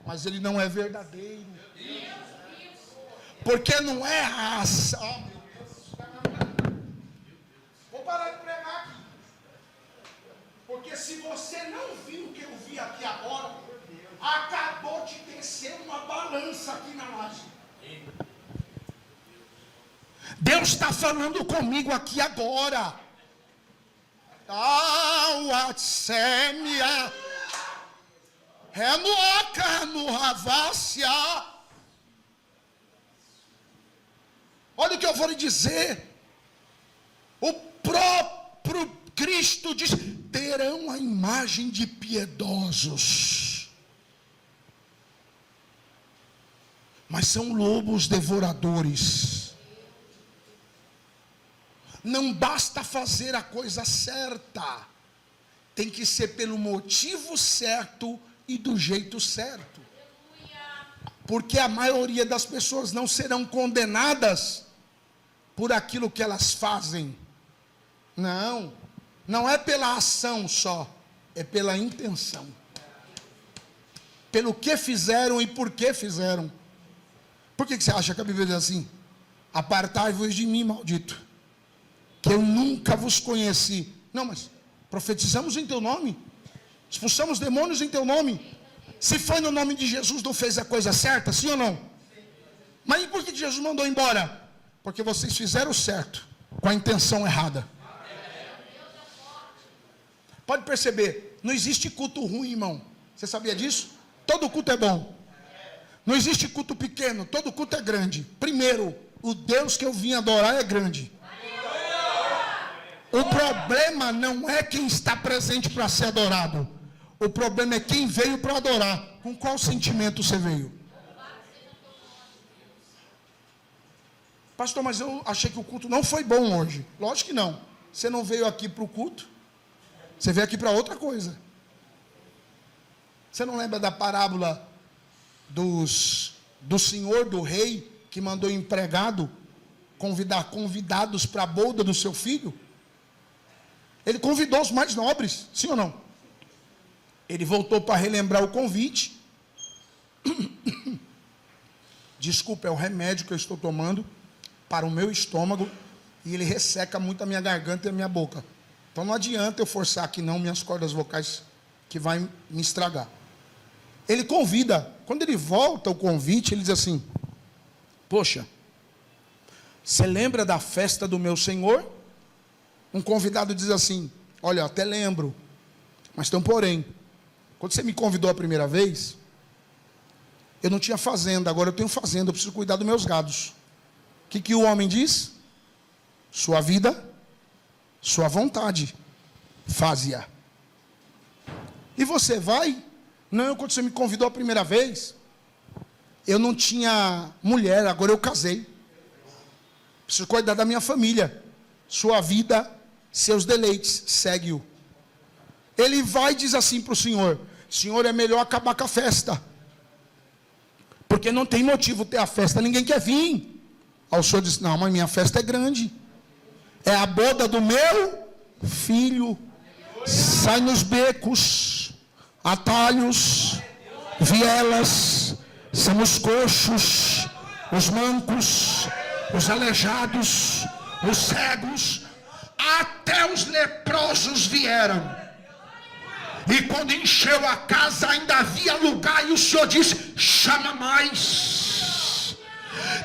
mas ele não é verdadeiro. Porque não é raça. Oh, meu Deus. Vou parar de pregar aqui. Porque se você não viu o que eu vi aqui agora, acabou de descer uma balança aqui na laje. Deus está falando comigo aqui agora. Olha o que eu vou lhe dizer. O próprio Cristo diz: terão a imagem de piedosos, mas são lobos devoradores. Não basta fazer a coisa certa, tem que ser pelo motivo certo e do jeito certo. Porque a maioria das pessoas não serão condenadas por aquilo que elas fazem. Não é pela ação só, é pela intenção. Pelo que fizeram e por que fizeram. Por que você acha que a Bíblia diz assim? Apartai-vos de mim, maldito, que eu nunca vos conheci. Não, mas profetizamos em teu nome, expulsamos demônios em teu nome. Se foi no nome de Jesus, não fez a coisa certa, sim ou não? Mas e por que Jesus mandou embora? Porque vocês fizeram certo, com a intenção errada. Pode perceber, não existe culto ruim, irmão. Você sabia disso? Todo culto é bom. Não existe culto pequeno, todo culto é grande. Primeiro, o Deus que eu vim adorar é grande. O problema não é quem está presente para ser adorado. O problema é quem veio para adorar. Com qual sentimento você veio? Pastor, mas eu achei que o culto não foi bom hoje. Lógico que não. Você não veio aqui para o culto. Você veio aqui para outra coisa. Você não lembra da parábola do senhor, do rei, que mandou empregado convidar convidados para a boda do seu filho? Ele convidou os mais nobres, sim ou não? Ele voltou para relembrar o convite. Desculpa, é o remédio que eu estou tomando para o meu estômago e ele resseca muito a minha garganta e a minha boca. Então não adianta eu forçar aqui não minhas cordas vocais, que vai me estragar. Ele convida. Quando ele volta o convite, ele diz assim: poxa, você lembra da festa do meu senhor? Um convidado diz assim: olha, eu até lembro, mas tem um porém. Quando você me convidou a primeira vez, eu não tinha fazenda, agora eu tenho fazenda, eu preciso cuidar dos meus gados. O que o homem diz? Sua vida, sua vontade, faze-a. E você vai? Não, quando você me convidou a primeira vez, eu não tinha mulher, agora eu casei. Preciso cuidar da minha família. Sua vida, seus deleites, segue-o. Ele vai e diz assim para o senhor: senhor, é melhor acabar com a festa, porque não tem motivo ter a festa, ninguém quer vir. Aí o senhor diz: não, mas minha festa é grande, é a boda do meu filho. Sai nos becos, atalhos, vielas, são os coxos, os mancos, os aleijados, os cegos, até os leprosos vieram. E quando encheu a casa, ainda havia lugar, e o Senhor disse: chama mais.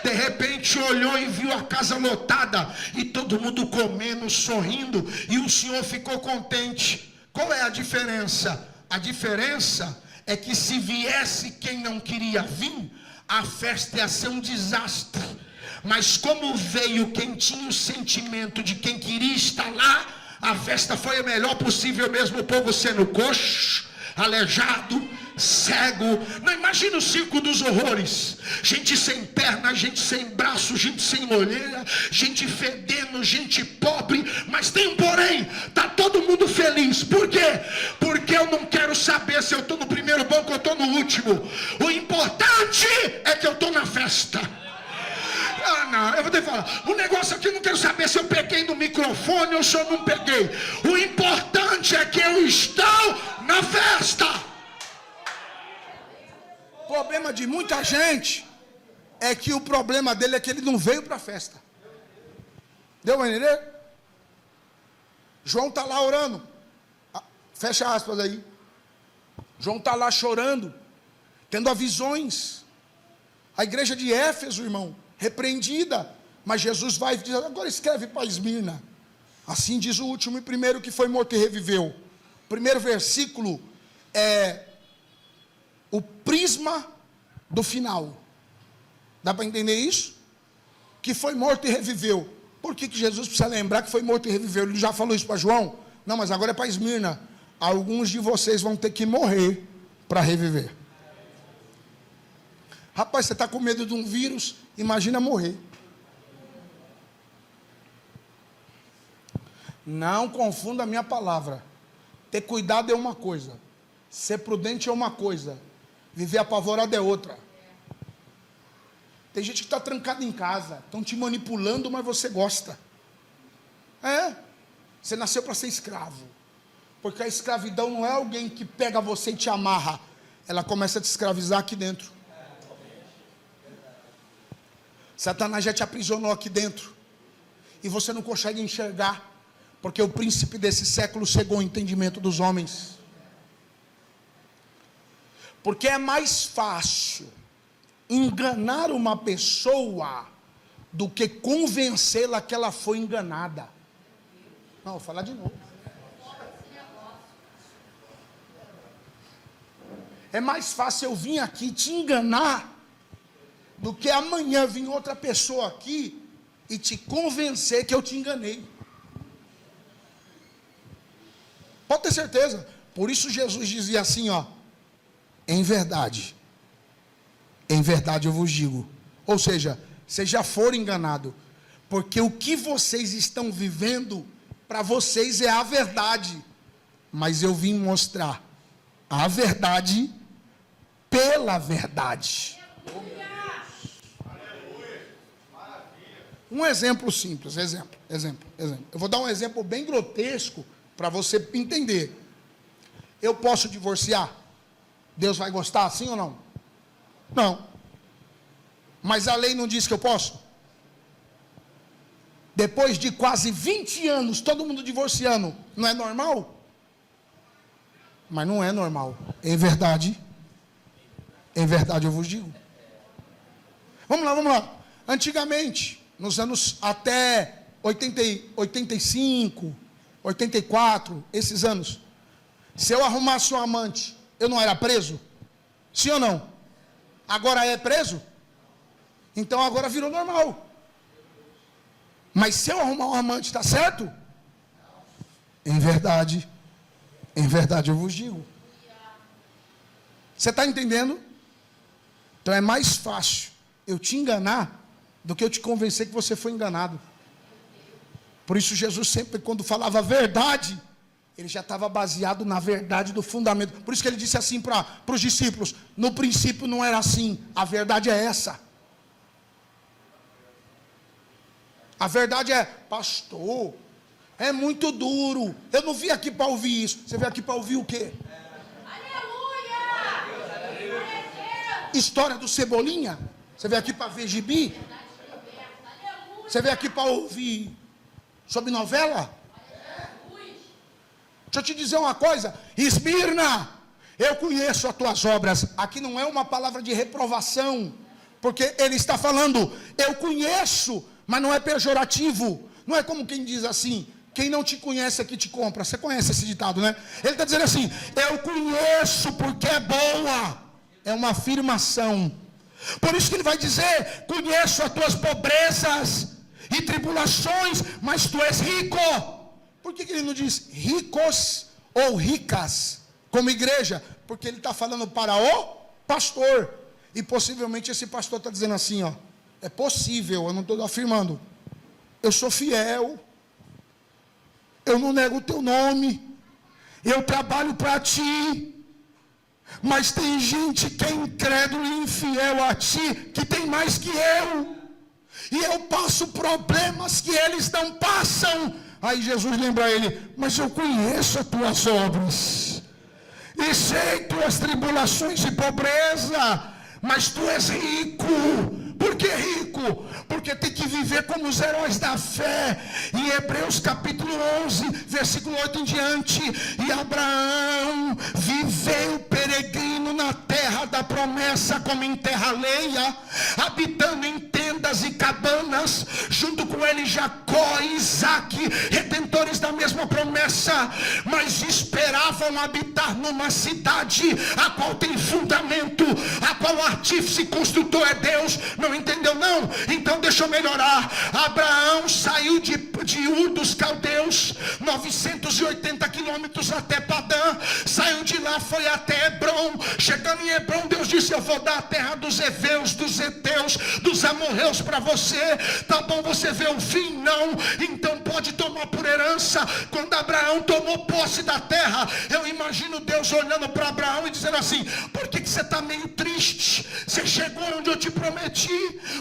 De repente olhou e viu a casa lotada, e todo mundo comendo, sorrindo, e o Senhor ficou contente. Qual é a diferença? A diferença é que se viesse quem não queria vir, a festa ia ser um desastre. Mas como veio quem tinha o sentimento de quem queria estar lá, a festa foi a melhor possível, mesmo o povo sendo coxo, aleijado, cego. Não imagina o circo dos horrores: gente sem perna, gente sem braço, gente sem orelha, gente fedendo, gente pobre. Mas tem um porém: está todo mundo feliz. Por quê? Porque eu não quero saber se eu estou no primeiro banco ou eu estou no último. O importante é que eu estou na festa. Ah, não, eu vou ter que falar. O negócio aqui, eu não quero saber se eu peguei no microfone ou se eu não peguei. O importante é que eu estou na festa. O problema de muita gente é que o problema dele é que ele não veio para a festa. Deu para entender? João está lá orando. Fecha aspas aí. João está lá chorando, tendo visões. A igreja de Éfeso, irmão, repreendida, mas Jesus vai dizer: agora escreve para Esmirna. Assim diz o último e primeiro que foi morto e reviveu. O primeiro versículo é o prisma do final. Dá para entender isso? Que foi morto e reviveu. Por que Jesus precisa lembrar que foi morto e reviveu? Ele já falou isso para João? Não, mas agora é para Esmirna. Alguns de vocês vão ter que morrer para reviver. Rapaz, você está com medo de um vírus? Imagina morrer. Não confunda a minha palavra. Ter cuidado é uma coisa, ser prudente é uma coisa, viver apavorado é outra. Tem gente que está trancada em casa, estão te manipulando, mas você gosta. Você nasceu para ser escravo, porque a escravidão não é alguém que pega você e te amarra, ela começa a te escravizar aqui dentro. Satanás já te aprisionou aqui dentro, e você não consegue enxergar, porque o príncipe desse século cegou o entendimento dos homens. Porque é mais fácil enganar uma pessoa do que convencê-la que ela foi enganada. Não, vou falar de novo. É mais fácil eu vir aqui te enganar do que amanhã vir outra pessoa aqui e te convencer que eu te enganei. Pode ter certeza. Por isso Jesus dizia assim, ó: em verdade eu vos digo. Ou seja, vocês já foram enganados, porque o que vocês estão vivendo, para vocês é a verdade, mas eu vim mostrar a verdade pela verdade. Um exemplo simples, exemplo. Eu vou dar um exemplo bem grotesco para você entender. Eu posso divorciar? Deus vai gostar, sim ou não? Não. Mas a lei não diz que eu posso? Depois de quase 20 anos, todo mundo divorciando, não é normal? Mas não é normal. Em verdade eu vos digo. Vamos lá. Antigamente, nos anos até 85, 84, esses anos, se eu arrumasse um amante, eu não era preso? Sim ou não? Agora é preso? Então agora virou normal. Mas se eu arrumar um amante, está certo? Em verdade eu vos digo. Você está entendendo? Então é mais fácil eu te enganar do que eu te convencer que você foi enganado. Por isso Jesus sempre, quando falava a verdade, ele já estava baseado na verdade do fundamento. Por isso que ele disse assim para os discípulos: no princípio não era assim, a verdade é essa. A verdade é: pastor, é muito duro, eu não vim aqui para ouvir isso. Você veio aqui para ouvir o quê? Aleluia! História do Cebolinha? Você veio aqui para ver gibi? Você veio aqui para ouvir sobre novela? Deixa eu te dizer uma coisa: Esmirna, eu conheço as tuas obras. Aqui não é uma palavra de reprovação, porque ele está falando, eu conheço, mas não é pejorativo. Não é como quem diz assim: quem não te conhece aqui te compra. Você conhece esse ditado, né? Ele está dizendo assim: eu conheço porque é boa. É uma afirmação. Por isso que ele vai dizer: conheço as tuas pobrezas e tribulações, mas tu és rico. Por que ele não diz ricos ou ricas como igreja? Porque ele está falando para o pastor. E possivelmente esse pastor está dizendo assim, ó: é possível, eu não estou afirmando, eu sou fiel, eu não nego o teu nome, eu trabalho para ti, mas tem gente que é incrédulo e infiel a ti, que tem mais que eu, e eu passo problemas que eles não passam. Aí Jesus lembra ele: mas eu conheço as tuas obras, e sei tuas tribulações e pobreza, mas tu és rico. Por que rico? Porque tem que viver como os heróis da fé. Em Hebreus capítulo 11, versículo 8 em diante: e Abraão viveu peregrino na terra da promessa, como em terra alheia, habitando em tendas e cabanas, junto com ele Jacó e Isaque, redentores da mesma promessa, mas esperavam habitar numa cidade a qual tem fundamento, a qual o artífice construtor é Deus. Não entendeu não? Então deixa eu melhorar. Abraão saiu de Ur dos Caldeus, 980 quilômetros até Padã, saiu de lá, foi até Hebron. Chegando em Hebron, Deus disse: eu vou dar a terra dos Eveus, dos Eteus, dos Amorreus para você. Tá bom, você vê o fim? Não. Então pode tomar por herança. Quando Abraão tomou posse da terra, eu imagino Deus olhando para Abraão e dizendo assim: por que você está meio triste? Você chegou onde eu te prometi,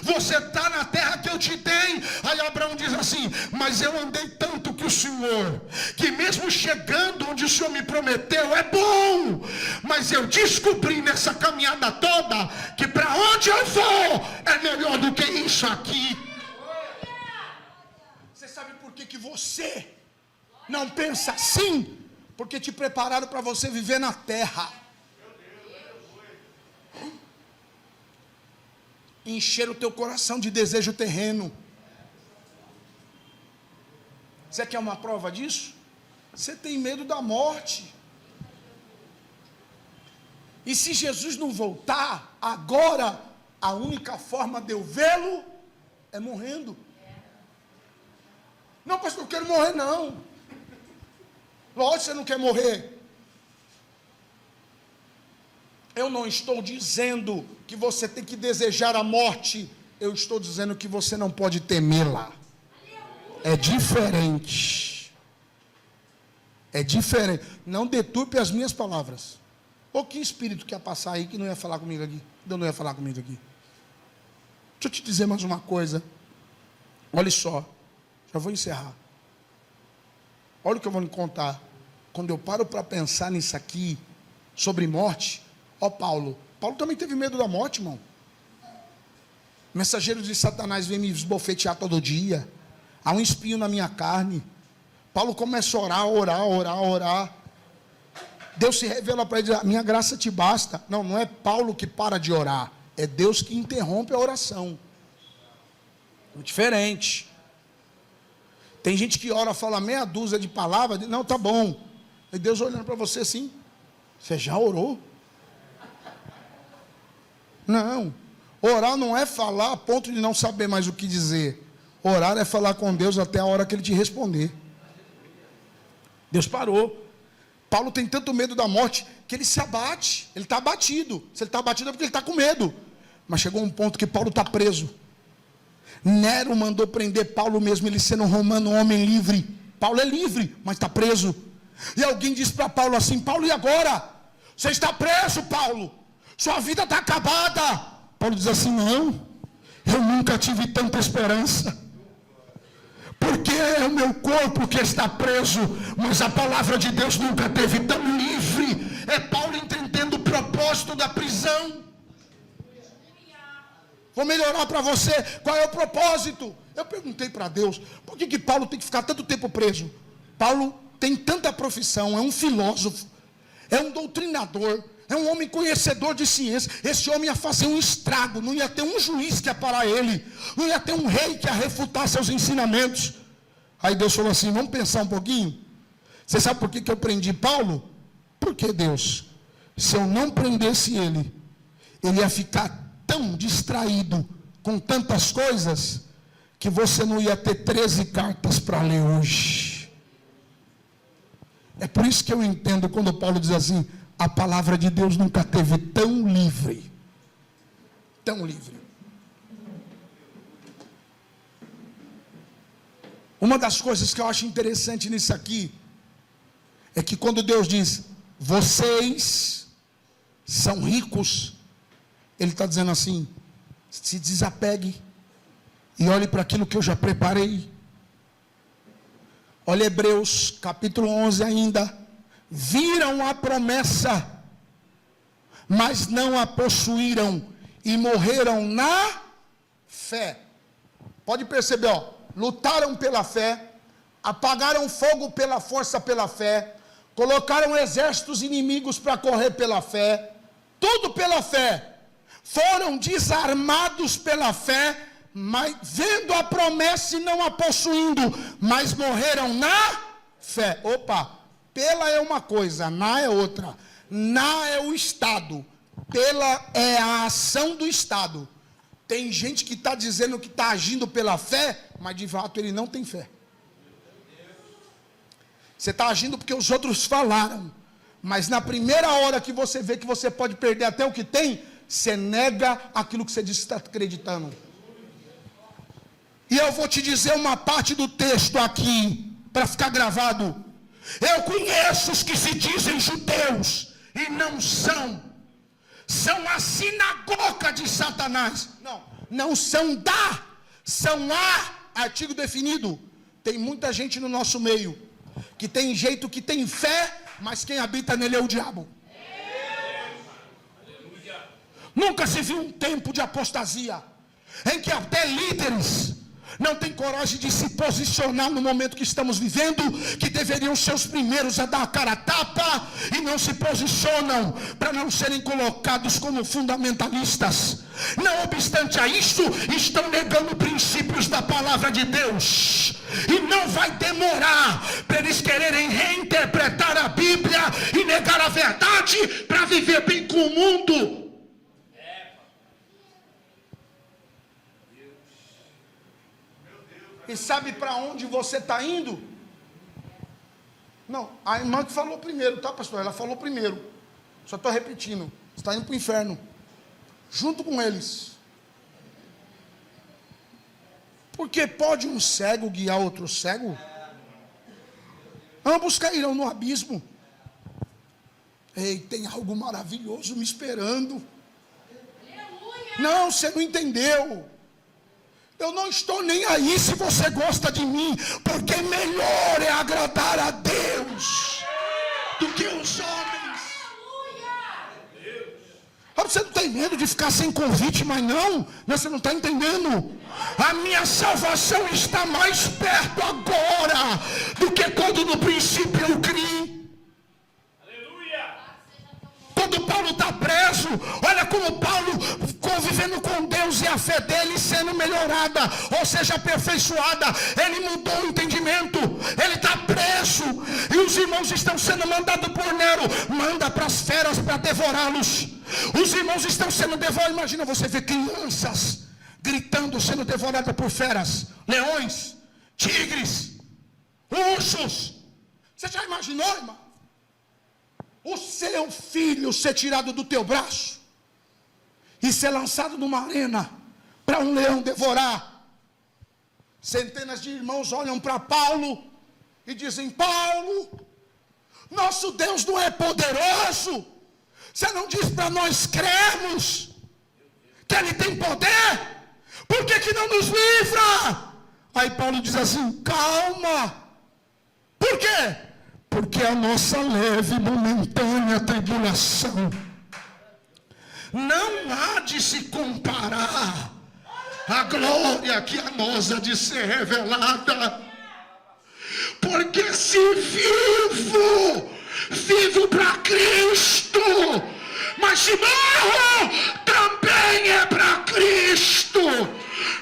você está na terra que eu te dei. Aí Abraão diz assim: mas eu andei tanto que o Senhor, que mesmo chegando onde o Senhor me prometeu é bom, mas eu descobri nessa caminhada toda que para onde eu vou é melhor do que isso aqui. Você sabe por que você não pensa assim? Porque te prepararam para você viver na terra, encher o teu coração de desejo terreno. Você quer uma prova disso? Você tem medo da morte. E se Jesus não voltar agora, A única forma de eu vê-lo é morrendo. Não, pastor, eu quero morrer, não. Lógico, você não quer morrer. Eu não estou dizendo que você tem que desejar a morte. Eu estou dizendo que você não pode temê-la. É diferente. É diferente. Não deturpe as minhas palavras. Ou que espírito quer passar aí que não ia falar comigo aqui? Deus não ia falar comigo aqui. Deixa eu te dizer mais uma coisa. Olha só. Já vou encerrar. Olha o que eu vou lhe contar. Quando eu paro para pensar nisso aqui, sobre morte, ó Paulo. Paulo também teve medo da morte, irmão. Mensageiro de Satanás vem me esbofetear todo dia. Há um espinho na minha carne. Paulo começa a orar. Deus se revela para ele, minha graça te basta. Não, não é Paulo que para de orar. É Deus que interrompe a oração. É diferente. Tem gente que ora, fala meia dúzia de palavras, não, tá bom. E Deus olhando para você assim, você já orou? Não. Orar não é falar a ponto de não saber mais o que dizer. Orar é falar com Deus até a hora que Ele te responder. Deus parou. Paulo tem tanto medo da morte que ele se abate. Ele está abatido. Se ele está abatido é porque ele está com medo. Mas chegou um ponto que Paulo está preso. Nero mandou prender Paulo mesmo, ele sendo um romano, um homem livre. Paulo é livre, mas está preso. E alguém disse para Paulo assim, Paulo, e agora? Você está preso, Paulo. Sua vida está acabada. Paulo diz assim, não, eu nunca tive tanta esperança. Porque é o meu corpo que está preso, mas a palavra de Deus nunca teve tão livre. É Paulo entendendo o propósito da prisão. Vou melhorar para você, qual é o propósito? Eu perguntei para Deus, por que Paulo tem que ficar tanto tempo preso? Paulo tem tanta profissão, é um filósofo, é um doutrinador, é um homem conhecedor de ciência. Esse homem ia fazer um estrago, não ia ter um juiz que ia parar ele, não ia ter um rei que ia refutar seus ensinamentos. Aí Deus falou assim, vamos pensar um pouquinho? Você sabe por que eu prendi Paulo? Porque Deus, se eu não prendesse ele ia ficar tão distraído com tantas coisas, que você não ia ter 13 cartas para ler hoje. É por isso que eu entendo quando Paulo diz assim, a palavra de Deus nunca teve tão livre. Tão livre. Uma das coisas que eu acho interessante nisso aqui, é que quando Deus diz, vocês são ricos, Ele está dizendo assim, se desapegue e olhe para aquilo que eu já preparei. Olha Hebreus capítulo 11 ainda. Viram a promessa, mas não a possuíram e morreram na fé. Pode perceber, ó, lutaram pela fé, apagaram fogo pela força pela fé, colocaram exércitos inimigos para correr pela fé, tudo pela fé. Foram desarmados pela fé, mas vendo a promessa e não a possuindo, mas morreram na fé. Opa, pela é uma coisa, na é outra. Na é o Estado, pela é a ação do Estado. Tem gente que está dizendo que está agindo pela fé, mas de fato ele não tem fé. Você está agindo porque os outros falaram, mas na primeira hora que você vê que você pode perder até o que tem, você nega aquilo que você disse que está acreditando. E eu vou te dizer uma parte do texto aqui, para ficar gravado. Eu conheço os que se dizem judeus, e não são. São a sinagoga de Satanás. Não são são a, artigo definido. Tem muita gente no nosso meio, que tem jeito, que tem fé, mas quem habita nele é o diabo. Nunca se viu um tempo de apostasia, em que até líderes não têm coragem de se posicionar no momento que estamos vivendo, que deveriam ser os primeiros a dar a cara a tapa, e não se posicionam, para não serem colocados como fundamentalistas. Não obstante a isso, estão negando princípios da palavra de Deus, e não vai demorar para eles quererem reinterpretar a Bíblia e negar a verdade, para viver bem com o mundo. E sabe para onde você está indo? Não, a irmã que falou primeiro, tá, pastor? Ela falou primeiro. Só estou repetindo. Você está indo para o inferno. Junto com eles. Porque pode um cego guiar outro cego? Ambos cairão no abismo. Ei, tem algo maravilhoso me esperando. Não, você não entendeu. Eu não estou nem aí se você gosta de mim, porque melhor é agradar a Deus do que os homens. Você não tem medo de ficar sem convite, mas não, você não está entendendo. A minha salvação está mais perto agora do que quando no princípio eu criei. Quando Paulo está preso, olha como Paulo convivendo com Deus e a fé dele sendo melhorada, ou seja, aperfeiçoada. Ele mudou o entendimento, ele está preso, e os irmãos estão sendo mandados por Nero, manda para as feras para devorá-los. Os irmãos estão sendo devorados. Imagina você ver crianças gritando, sendo devoradas por feras, leões, tigres, ursos. Você já imaginou, irmão? O seu filho ser tirado do teu braço e ser lançado numa arena para um leão devorar. Centenas de irmãos olham para Paulo e dizem: Paulo, nosso Deus não é poderoso? Você não diz para nós crermos que Ele tem poder? Por que não nos livra? Aí Paulo diz assim: calma. Por quê? Porque a nossa leve e momentânea tribulação não há de se comparar à glória que a nós há de ser revelada. Porque se vivo para Cristo, mas se morro, também é para Cristo.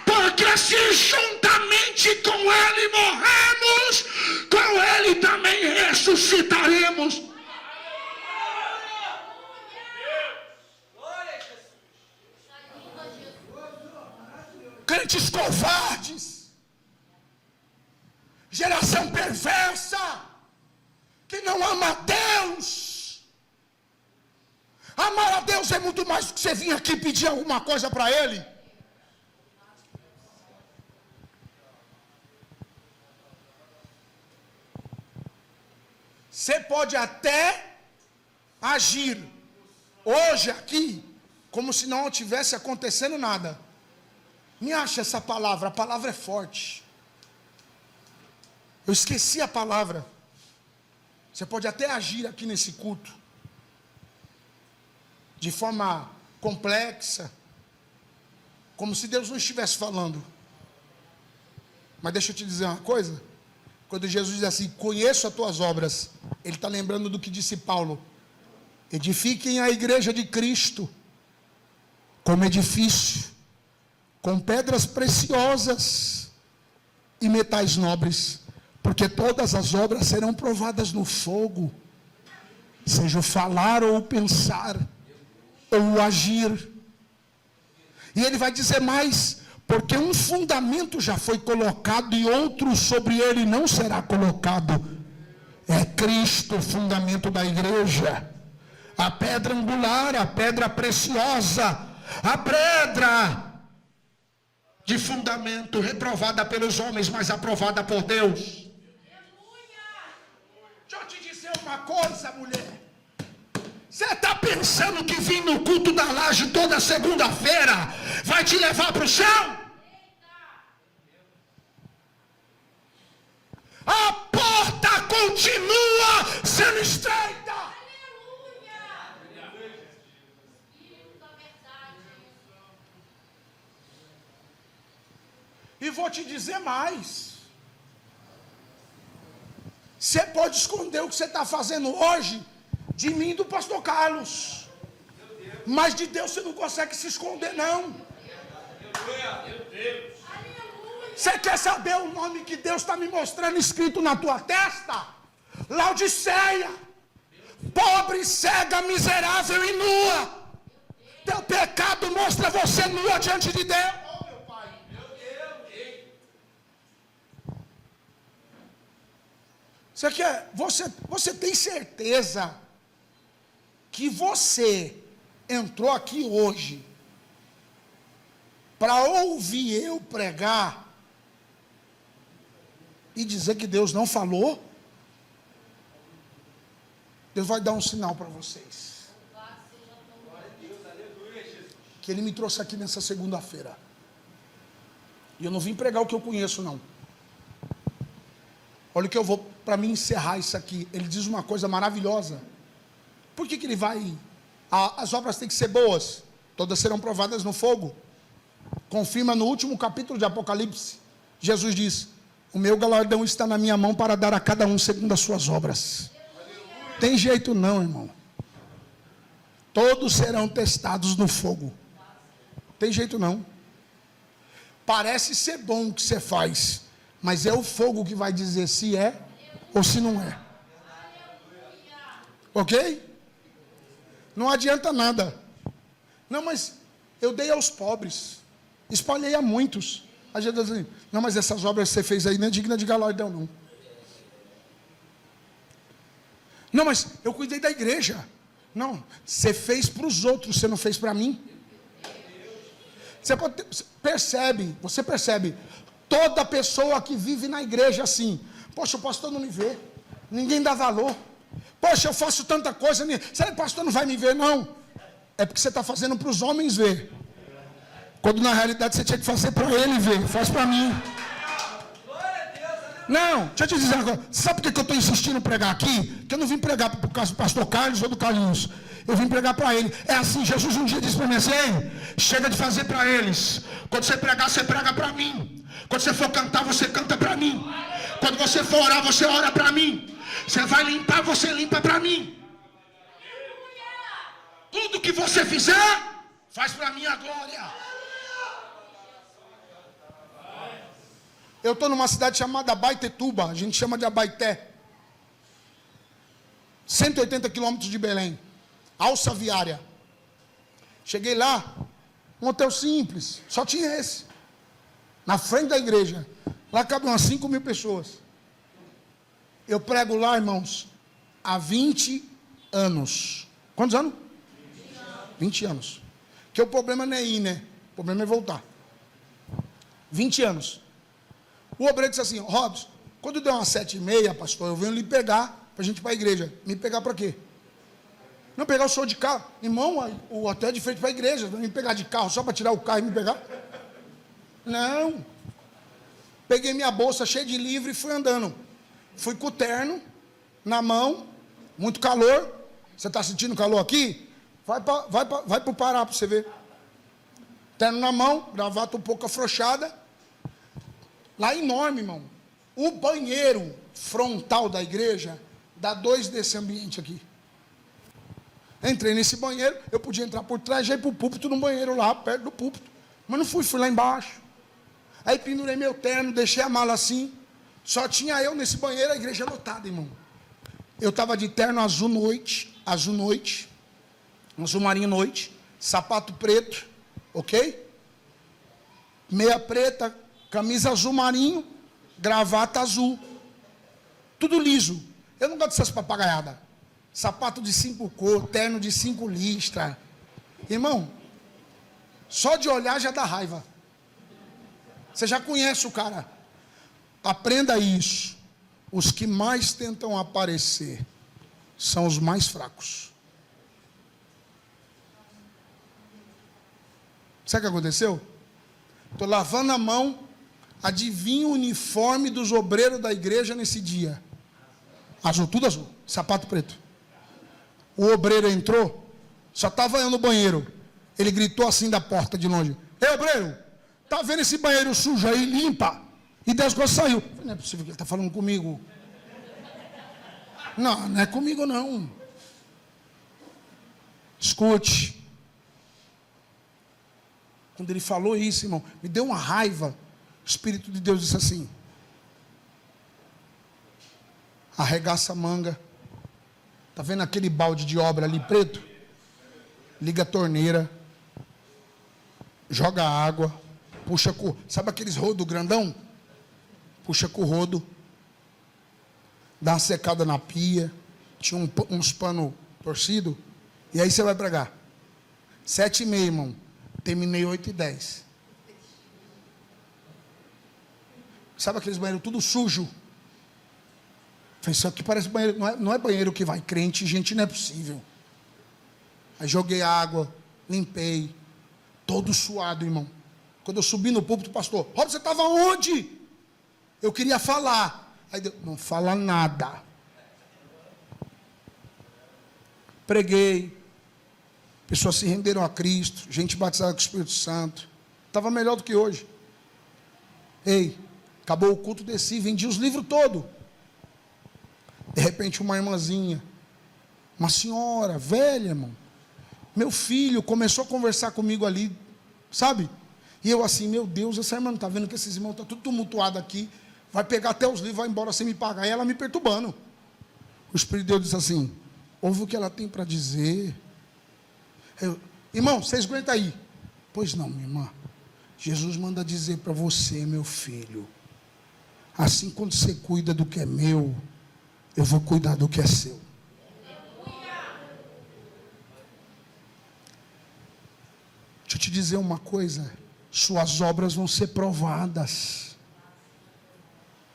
Porque se juntamente com Ele morremos, com Ele também ressuscitaremos. Crentes covardes, geração perversa, que não ama a Deus. Amar a Deus é muito mais do que você vir aqui pedir alguma coisa para Ele. Você pode até agir hoje aqui como se não tivesse acontecendo nada. Me acha essa palavra, a palavra é forte. Eu esqueci a palavra. Você pode até agir aqui nesse culto de forma complexa, como se Deus não estivesse falando. Mas deixa eu te dizer uma coisa. Quando Jesus diz assim: conheço as tuas obras, Ele está lembrando do que disse Paulo: edifiquem a igreja de Cristo como edifício, com pedras preciosas e metais nobres, porque todas as obras serão provadas no fogo, seja o falar ou o pensar, ou o agir. E ele vai dizer mais: porque um fundamento já foi colocado e outro sobre ele não será colocado. É Cristo o fundamento da igreja, a pedra angular, a pedra preciosa, a pedra de fundamento, reprovada pelos homens, mas aprovada por Deus. Deixa eu te dizer uma coisa, mulher. Você está pensando que vir no culto da laje toda segunda-feira vai te levar para o céu? A porta continua sendo estreita. E vou te dizer mais. Você pode esconder o que você está fazendo hoje de mim e do pastor Carlos, mas de Deus você não consegue se esconder, não. Você quer saber o nome que Deus está me mostrando escrito na tua testa? Laodiceia, pobre, cega, miserável e nua. Teu pecado mostra você nua diante de Deus. Você tem certeza que você entrou aqui hoje para ouvir eu pregar e dizer que Deus não falou? Deus vai dar um sinal para vocês. Que Ele me trouxe aqui nessa segunda-feira. E eu não vim pregar o que eu conheço, não. Olha o que eu vou, para mim encerrar isso aqui. Ele diz uma coisa maravilhosa. Por que Ele vai? As obras têm que ser boas. Todas serão provadas no fogo. Confirma no último capítulo de Apocalipse. Jesus diz: o meu galardão está na minha mão para dar a cada um segundo as suas obras. Tem jeito não, irmão. Todos serão testados no fogo. Tem jeito não. Parece ser bom o que você faz, mas é o fogo que vai dizer se é ou se não é. Ok? Não adianta nada. Não, mas eu dei aos pobres, espalhei a muitos. A gente diz assim: não, mas essas obras que você fez aí não é digna de galardão, não. Não, mas eu cuidei da igreja. Não, você fez para os outros, você não fez para mim. Você percebe, toda pessoa que vive na igreja assim: poxa, o pastor não me vê, ninguém dá valor. Poxa, eu faço tanta coisa, será que o pastor não vai me ver? Não, é porque você está fazendo para os homens ver, quando na realidade você tinha que fazer para ele ver. Faz para mim. Não, deixa eu te dizer agora, sabe por que eu estou insistindo em pregar aqui? Que eu não vim pregar para o pastor Carlos ou do Carlinhos, eu vim pregar para ele. É assim, Jesus um dia disse para mim assim: ei, chega de fazer para eles. Quando você pregar, você prega para mim. Quando você for cantar, você canta para mim. Quando você for orar, você ora para mim. Você vai limpar, você limpa para mim. Tudo que você fizer, faz para minha glória. Eu estou numa cidade chamada Abaetetuba, a gente chama de Abaeté. 180 quilômetros de Belém. Alça viária. Cheguei lá, um hotel simples, só tinha esse. Na frente da igreja. Lá cabem umas 5.000 pessoas. Eu prego lá, irmãos, há 20 anos. Quantos anos? 20 anos. Porque o problema não é ir, né? O problema é voltar. 20 anos. O obreiro disse assim: Robson, quando deu umas 7h30, pastor, eu venho lhe pegar para a gente ir para a igreja. Me pegar para quê? Não, pegar o senhor de carro. Irmão, o hotel é de frente para a igreja. Me pegar de carro só para tirar o carro e me pegar? Não. Peguei minha bolsa cheia de livro e fui andando. Fui com o terno na mão, muito calor. Você está sentindo calor aqui? Vai para o Pará para você ver. Terno na mão, gravata um pouco afrouxada. Lá enorme, irmão. O banheiro frontal da igreja dá 2 desse ambiente aqui. Entrei nesse banheiro, eu podia entrar por trás, já ir para o púlpito, no banheiro lá, perto do púlpito. Mas não fui lá embaixo. Aí pendurei meu terno, deixei a mala assim. Só tinha eu nesse banheiro, a igreja lotada, irmão. Eu estava de terno azul marinho noite, sapato preto, ok? Meia preta, camisa azul marinho, gravata azul. Tudo liso. Eu não gosto dessas papagaiadas. Sapato de 5 cores, terno de 5 listras. Irmão, só de olhar já dá raiva. Você já conhece o cara. Aprenda isso. Os que mais tentam aparecer são os mais fracos. Sabe o que aconteceu? Estou lavando a mão. Adivinha o uniforme dos obreiros da igreja nesse dia? Azul, tudo azul, sapato preto. O obreiro entrou, só estava eu no banheiro. Ele gritou assim da porta de longe: ei, obreiro, tá vendo esse banheiro sujo aí? Limpa. E Deus saiu. Não é possível que ele está falando comigo. Não, não é comigo não. Escute. Quando ele falou isso, irmão, me deu uma raiva. O Espírito de Deus disse assim: arregaça a manga. Está vendo aquele balde de obra ali preto? Liga a torneira, joga água, puxa com... Sabe aqueles rodo grandão? Puxa com o rodo. dá uma secada na pia, tinha uns panos torcidos, e aí você vai pregar. 7h30, irmão. Terminei 8h10. Sabe aqueles banheiros tudo sujo? Falei, isso aqui parece banheiro, não é banheiro que vai crente, gente, não é possível. Aí joguei água, limpei, todo suado, irmão. Quando eu subi no púlpito, pastor, Rob, você estava onde? Eu queria falar. Aí Deus, não fala nada. Preguei, pessoas se renderam a Cristo, gente batizada com o Espírito Santo. Estava melhor do que hoje. Ei, acabou o culto, desci, vendi os livros todos. De repente uma irmãzinha, uma senhora, velha, irmão. Meu filho começou a conversar comigo ali, sabe? E eu assim, meu Deus, essa irmã não está vendo que esses irmãos estão tudo tumultuado aqui. Vai pegar até os livros, vai embora sem me pagar. E ela me perturbando. O Espírito de Deus disse assim, ouve o que ela tem para dizer. Irmão, vocês aguentam aí. Pois não, minha irmã. Jesus manda dizer para você, meu filho, assim quando você cuida do que é meu, eu vou cuidar do que é seu. Deixa eu te dizer uma coisa, suas obras vão ser provadas.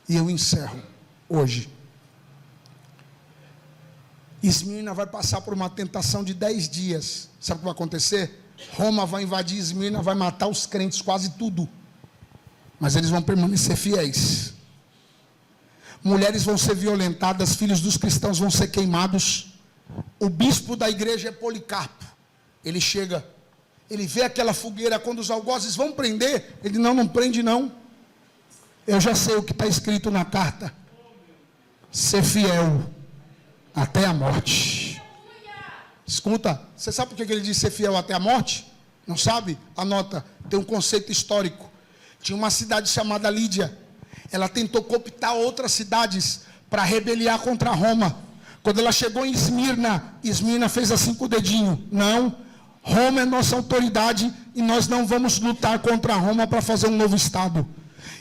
E eu encerro hoje. Esmirna vai passar por uma tentação de 10 dias. Sabe o que vai acontecer? Roma vai invadir Esmirna, vai matar os crentes, quase tudo. Mas eles vão permanecer fiéis. Mulheres vão ser violentadas, filhos dos cristãos vão ser queimados. O bispo da igreja é Policarpo. Ele chega, ele vê aquela fogueira, quando os algozes vão prender, ele não prende não. Eu já sei o que está escrito na carta. Ser fiel até a morte. Escuta, você sabe por que ele diz ser fiel até a morte? Não sabe? Anota, tem um conceito histórico. Tinha uma cidade chamada Lídia. Ela tentou cooptar outras cidades para rebeliar contra Roma. Quando ela chegou em Esmirna, Esmirna fez assim com o dedinho. Não, Roma é nossa autoridade e nós não vamos lutar contra Roma para fazer um novo estado.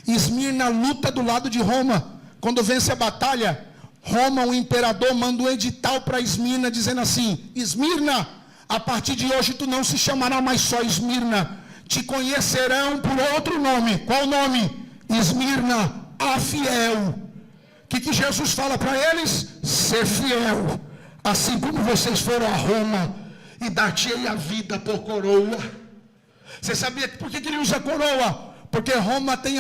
Esmirna luta do lado de Roma. Quando vence a batalha, Roma, o imperador, manda um edital para Esmirna, dizendo assim, Esmirna, a partir de hoje tu não se chamará mais só Esmirna, te conhecerão por outro nome. Qual nome? Esmirna, a fiel. O que Jesus fala para eles? Ser fiel, assim como vocês foram a Roma, e dar-te-ei a vida por coroa. Você sabia por que ele usa coroa? Porque Roma tem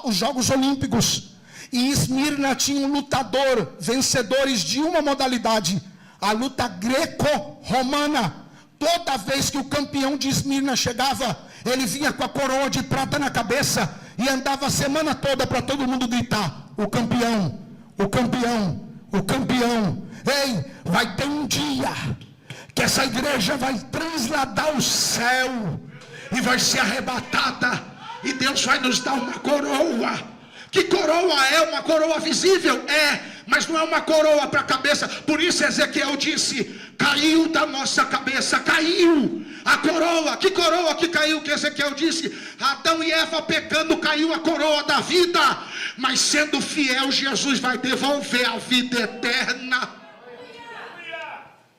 os Jogos Olímpicos. E Esmirna tinha um lutador, vencedores de uma modalidade, a luta greco-romana. Toda vez que o campeão de Esmirna chegava, ele vinha com a coroa de prata na cabeça e andava a semana toda para todo mundo gritar, o campeão, o campeão, o campeão. Ei, vai ter um dia que essa igreja vai transladar o céu e vai ser arrebatada e Deus vai nos dar uma coroa. Que coroa é? Uma coroa visível? É, mas não é uma coroa para a cabeça. Por isso Ezequiel disse, caiu da nossa cabeça, caiu a coroa. Que coroa que caiu, que Ezequiel disse? Adão e Eva pecando, caiu a coroa da vida. Mas sendo fiel, Jesus vai devolver a vida eterna.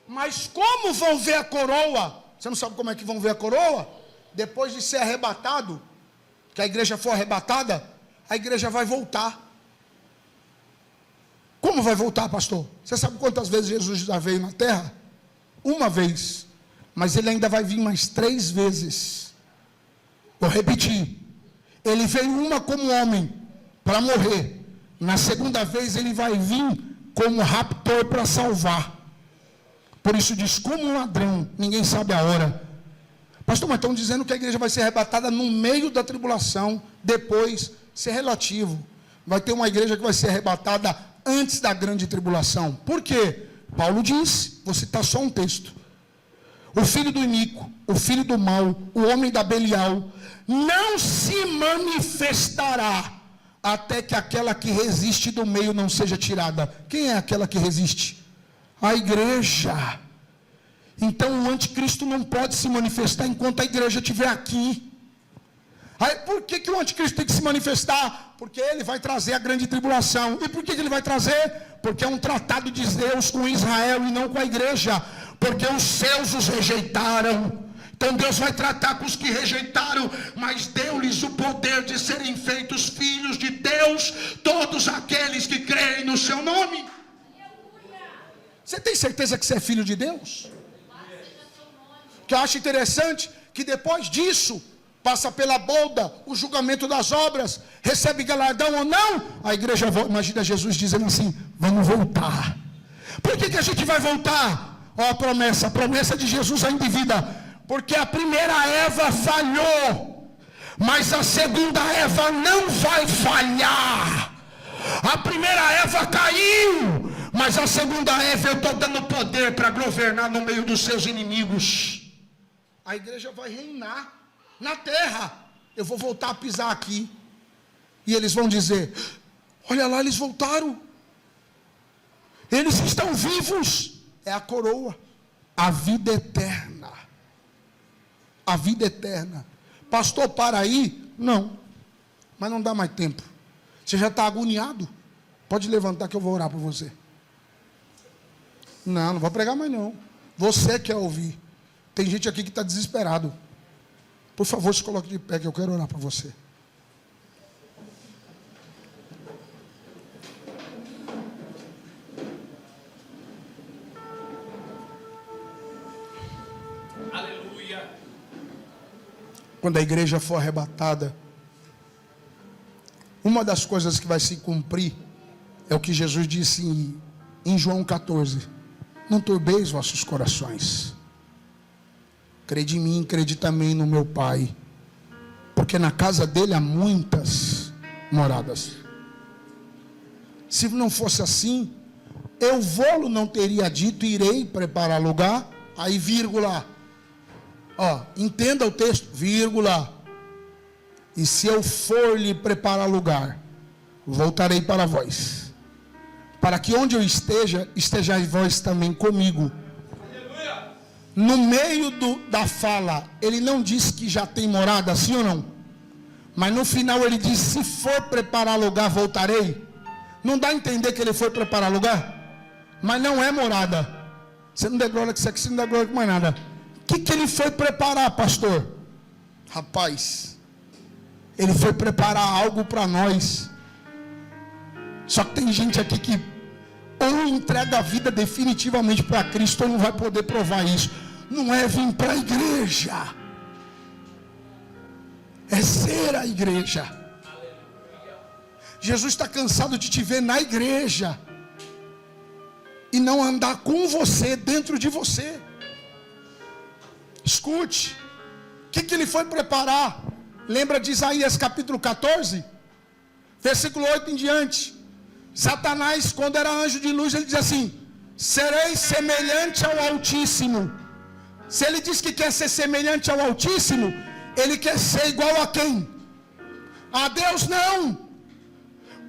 Mas como vão ver a coroa? Você não sabe como é que vão ver a coroa? Depois de ser arrebatado, que a igreja for arrebatada, a igreja vai voltar. Como vai voltar, pastor? Você sabe quantas vezes Jesus já veio na terra? Uma vez. Mas ele ainda vai vir mais 3 vezes. Vou repetir. Ele veio uma como homem, para morrer. Na segunda vez ele vai vir como raptor para salvar. Por isso diz, como um ladrão, ninguém sabe a hora. Pastor, mas estão dizendo que a igreja vai ser arrebatada no meio da tribulação, depois... ser relativo, vai ter uma igreja que vai ser arrebatada antes da grande tribulação. Por quê? Paulo diz, vou citar só um texto, o filho do iníquo, o filho do mal, o homem da Belial, não se manifestará, até que aquela que resiste do meio não seja tirada. Quem é aquela que resiste? A igreja. Então o anticristo não pode se manifestar enquanto a igreja estiver aqui. Aí por que o anticristo tem que se manifestar? Porque ele vai trazer a grande tribulação. E por que ele vai trazer? Porque é um tratado de Deus com Israel e não com a igreja. Porque os seus os rejeitaram. Então Deus vai tratar com os que rejeitaram, mas deu-lhes o poder de serem feitos filhos de Deus, todos aqueles que creem no seu nome. Você tem certeza que você é filho de Deus? Que eu acho interessante que depois disso, passa pela bolda, o julgamento das obras, recebe galardão ou não, a igreja volta. Imagina Jesus dizendo assim: vamos voltar. Por que a gente vai voltar? Ó, a promessa de Jesus ainda em vida. Porque a primeira Eva falhou, mas a segunda Eva não vai falhar. A primeira Eva caiu, mas a segunda Eva eu estou dando poder para governar no meio dos seus inimigos. A igreja vai reinar na terra. Eu vou voltar a pisar aqui. E eles vão dizer: olha lá, eles voltaram. Eles estão vivos. É a coroa, a vida eterna. A vida eterna. Pastor, para aí? Não. Mas não dá mais tempo. Você já está agoniado? Pode levantar que eu vou orar por você. Não vou pregar mais não. Você quer ouvir. Tem gente aqui que está desesperado. Por favor, se coloque de pé que eu quero orar por você. Aleluia. Quando a igreja for arrebatada, uma das coisas que vai se cumprir é o que Jesus disse em João 14: não turbeis vossos corações. Crede em mim, crede também no meu Pai, porque na casa dele há muitas moradas. Se não fosse assim, eu vou-lo não teria dito: irei preparar lugar. Aí vírgula, ó, entenda o texto, vírgula, e se eu for lhe preparar lugar, voltarei para vós, para que onde eu esteja, estejais vós também comigo. No meio da fala, ele não disse que já tem morada, sim ou não? Mas no final ele diz: se for preparar lugar, voltarei. Não dá a entender que ele foi preparar lugar? Mas não é morada. Você não dá glória com isso aqui, você não dá glória com mais nada. O que ele foi preparar, pastor? Rapaz, ele foi preparar algo para nós. Só que tem gente aqui que ou entrega a vida definitivamente para Cristo, ou não vai poder provar isso. Não é vir para a igreja, é ser a igreja. Jesus está cansado de te ver na igreja e não andar com você, dentro de você. Escute, o que ele foi preparar? Lembra de Isaías capítulo 14, versículo 8 em diante. Satanás, quando era anjo de luz, ele diz assim: serei semelhante ao Altíssimo. Se ele diz que quer ser semelhante ao Altíssimo, ele quer ser igual a quem? A Deus não.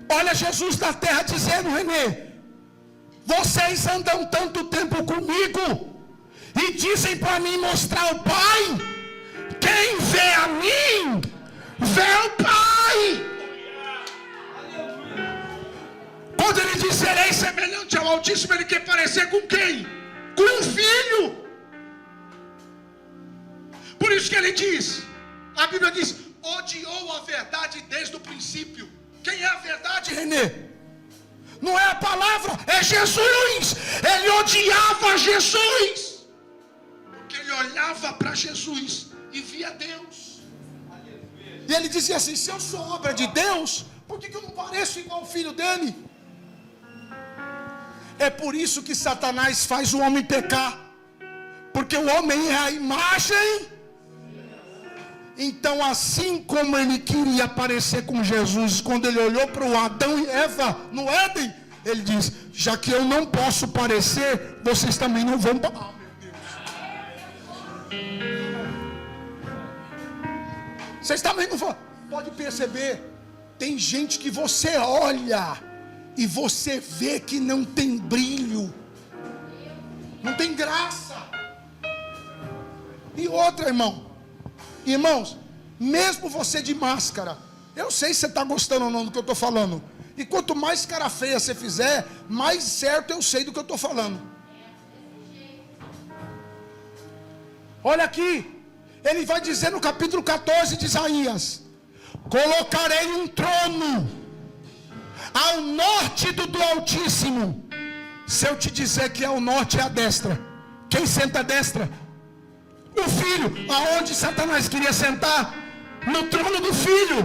Olha Jesus na terra dizendo: Renê, vocês andam tanto tempo comigo e dizem para mim mostrar o Pai. Quem vê a mim, vê o Pai. Quando ele diz serei semelhante ao Altíssimo, ele quer parecer com quem? Com um filho. Por isso que ele diz, a Bíblia diz: odiou a verdade desde o princípio. Quem é a verdade, Renê? Não é a palavra, é Jesus. Ele odiava Jesus, porque ele olhava para Jesus e via Deus. E ele dizia assim: se eu sou obra de Deus, por que eu não pareço igual ao filho dele? É por isso que Satanás faz o homem pecar, porque o homem é a imagem. Então, assim como ele queria parecer com Jesus, quando ele olhou para o Adão e Eva no Éden, ele diz: já que eu não posso parecer, vocês também não vão. Ah, meu Deus. Vocês também não vão. Pode perceber, tem gente que você olha e você vê que não tem brilho, não tem graça. E outra, irmãos, mesmo você de máscara. Eu sei se você está gostando ou não do que eu estou falando. E quanto mais cara feia você fizer, mais certo eu sei do que eu estou falando. Olha aqui, ele vai dizer no capítulo 14 de Isaías: colocarei um trono ao norte do Altíssimo. Se eu te dizer que ao norte é a destra, quem senta à destra? O filho. Aonde Satanás queria sentar? No trono do filho.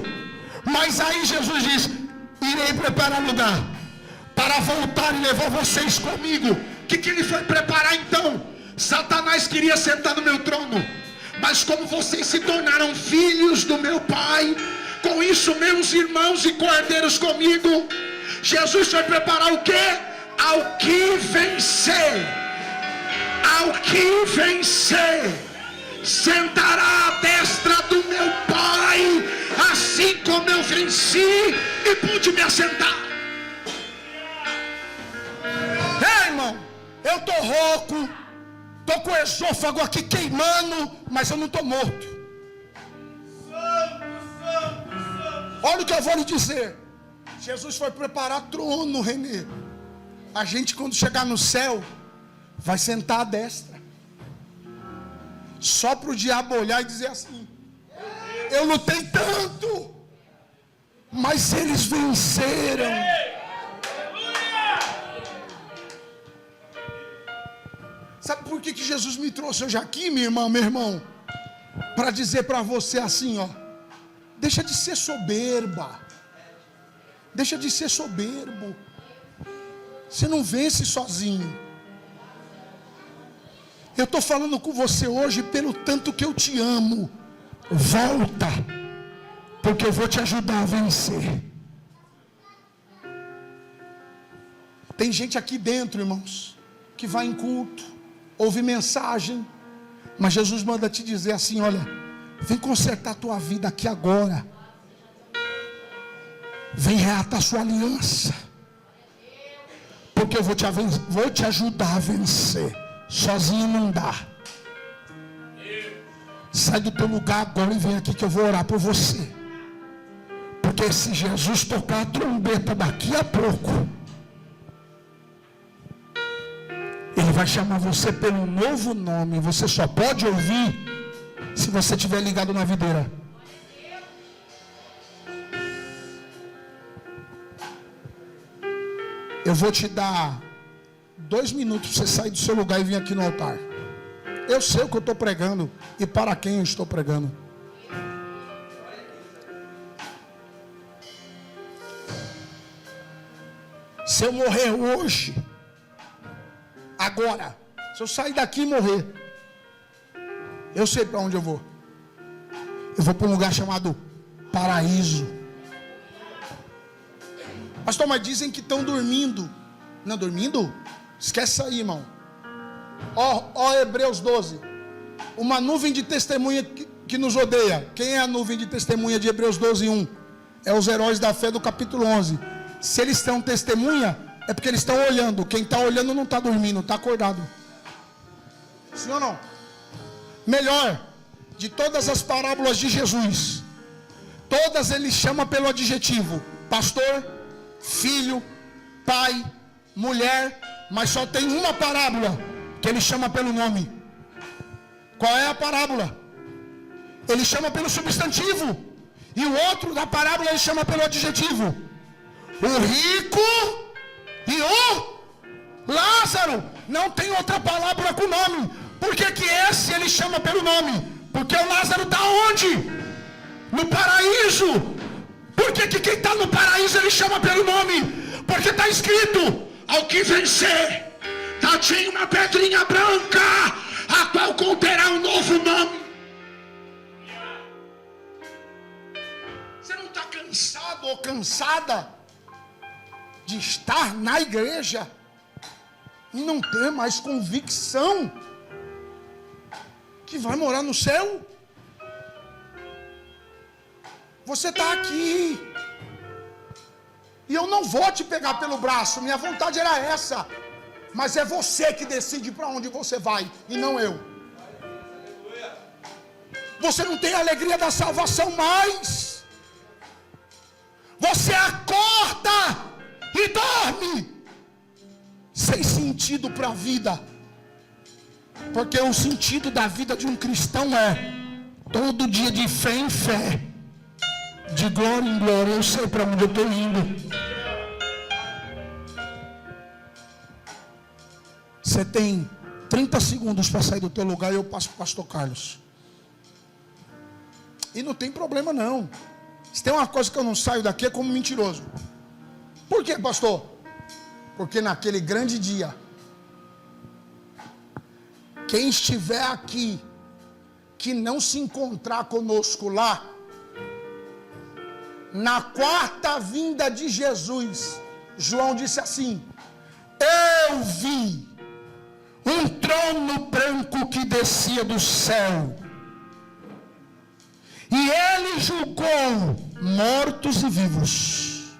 Mas aí Jesus diz: irei preparar lugar para voltar e levar vocês comigo. O que ele foi preparar então? Satanás queria sentar no meu trono, mas como vocês se tornaram filhos do meu Pai, com isso meus irmãos e cordeiros comigo, Jesus foi preparar o quê? Ao que vencer. Ao que vencer, sentará à destra do meu Pai, assim como eu venci e pude me assentar. Ei, irmão, eu estou rouco, estou com o esôfago aqui queimando, mas eu não estou morto. Olha o que eu vou lhe dizer. Jesus foi preparar trono, Renê. A gente, quando chegar no céu, vai sentar à destra, só para o diabo olhar e dizer assim: eu lutei tanto, mas eles venceram. Sabe por que Jesus me trouxe hoje aqui, minha irmã, meu irmão? Para dizer para você assim, ó: deixa de ser soberba, deixa de ser soberbo. Você não vence sozinho. Eu estou falando com você hoje pelo tanto que eu te amo. Volta, porque eu vou te ajudar a vencer. Tem gente aqui dentro, irmãos, que vai em culto, ouve mensagem, mas Jesus manda te dizer assim: olha, vem consertar a tua vida aqui agora. Vem reatar sua aliança, porque eu vou te ajudar a vencer. Sozinho não dá. Sai do teu lugar agora e vem aqui que eu vou orar por você. Porque se Jesus tocar a trombeta daqui a pouco, Ele vai chamar você pelo novo nome. Você só pode ouvir se você estiver ligado na videira. Eu vou te dar 2 minutos para você sair do seu lugar e vir aqui no altar. Eu sei o que eu estou pregando e para quem eu estou pregando. Se eu morrer hoje, agora, se eu sair daqui e morrer, eu sei para onde eu vou. Eu vou para um lugar chamado paraíso. Pastor, mas dizem que estão dormindo. Não, dormindo? Esquece isso aí, irmão. Ó Hebreus 12. Uma nuvem de testemunha que nos odeia. Quem é a nuvem de testemunha de Hebreus 12, 1? É os heróis da fé do capítulo 11. Se eles estão testemunha, é porque eles estão olhando. Quem está olhando não está dormindo, está acordado. Sim ou não? Melhor, de todas as parábolas de Jesus, todas ele chama pelo adjetivo: pastor, filho, pai, mulher. Mas só tem uma parábola que ele chama pelo nome. Qual é a parábola? Ele chama pelo substantivo. E o outro da parábola ele chama pelo adjetivo: o rico e o Lázaro. Não tem outra palavra com nome. Por que esse ele chama pelo nome? Porque o Lázaro está onde? No paraíso. Por que quem está no paraíso ele chama pelo nome? Porque está escrito: ao que vencer, tinha uma pedrinha branca, a qual conterá um novo nome. Você não está cansado ou cansada de estar na igreja e não ter mais convicção que vai morar no céu? Você está aqui e eu não vou te pegar pelo braço. Minha vontade era essa, mas é você que decide para onde você vai e não eu. Você não tem a alegria da salvação mais. Você acorda e dorme sem sentido para a vida. Porque o sentido da vida de um cristão é todo dia de fé em fé, de glória em glória. Eu sei para onde eu estou indo. Você tem 30 segundos para sair do teu lugar e eu passo para o pastor Carlos. E não tem problema não. Se tem uma coisa que eu não saio daqui é como mentiroso. Por quê, pastor? Porque naquele grande dia, quem estiver aqui, que não se encontrar conosco lá, na quarta vinda de Jesus, João disse assim: eu vi um trono branco que descia do céu, e ele julgou mortos e vivos,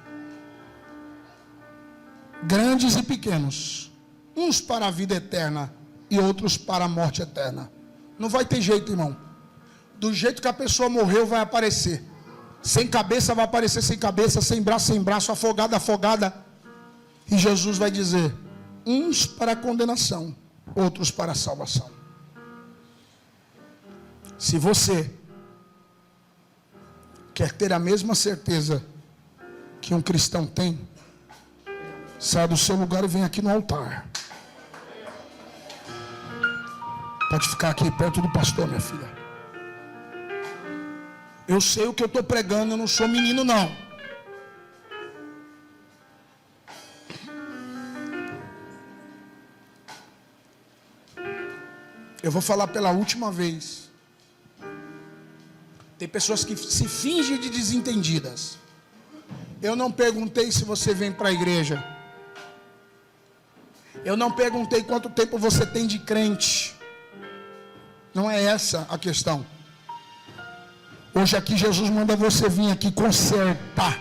grandes e pequenos, uns para a vida eterna e outros para a morte eterna. Não vai ter jeito, irmão. Do jeito que a pessoa morreu, vai aparecer. Sem cabeça vai aparecer sem cabeça, sem braço, afogada. E Jesus vai dizer: uns para a condenação, outros para a salvação. Se você quer ter a mesma certeza que um cristão tem, saia do seu lugar e vem aqui no altar. Pode ficar aqui perto do pastor, minha filha. Eu sei o que eu estou pregando, eu não sou menino não. Eu vou falar pela última vez. Tem pessoas que se fingem de desentendidas. Eu não perguntei se você vem para a igreja. Eu não perguntei quanto tempo você tem de crente. Não é essa a questão. Hoje aqui Jesus manda você vir aqui consertar.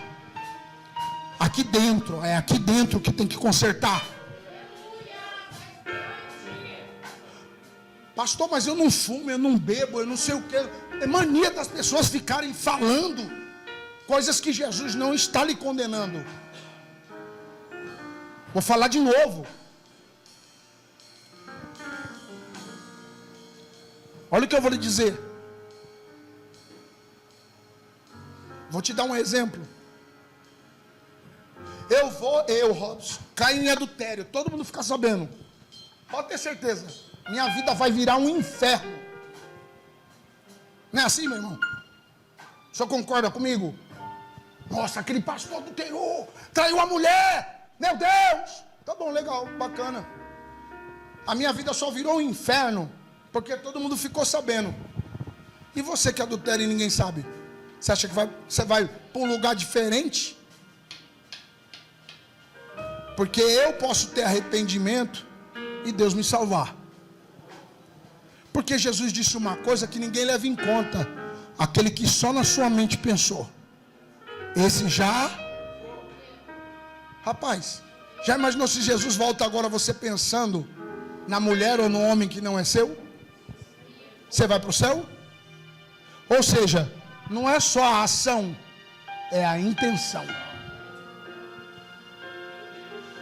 Aqui dentro, é aqui dentro que tem que consertar. Pastor, mas eu não fumo, eu não bebo, eu não sei o que. É mania das pessoas ficarem falando coisas que Jesus não está lhe condenando. Vou falar de novo. Olha o que eu vou lhe dizer. Vou te dar um exemplo. Eu, Robson, caio em adultério. Todo mundo fica sabendo. Pode ter certeza. Minha vida vai virar um inferno. Não é assim, meu irmão? O senhor concorda comigo? Nossa, aquele pastor adulterou, traiu a mulher. Meu Deus. Tá bom, legal, bacana. A minha vida só virou um inferno porque todo mundo ficou sabendo. E você que adultera e ninguém sabe? Você acha que você vai para um lugar diferente? Porque eu posso ter arrependimento e Deus me salvar. Porque Jesus disse uma coisa que ninguém leva em conta. Aquele que só na sua mente pensou. Esse já... Rapaz, já imaginou se Jesus volta agora você pensando na mulher ou no homem que não é seu? Você vai para o céu? Ou seja, não é só a ação, é a intenção.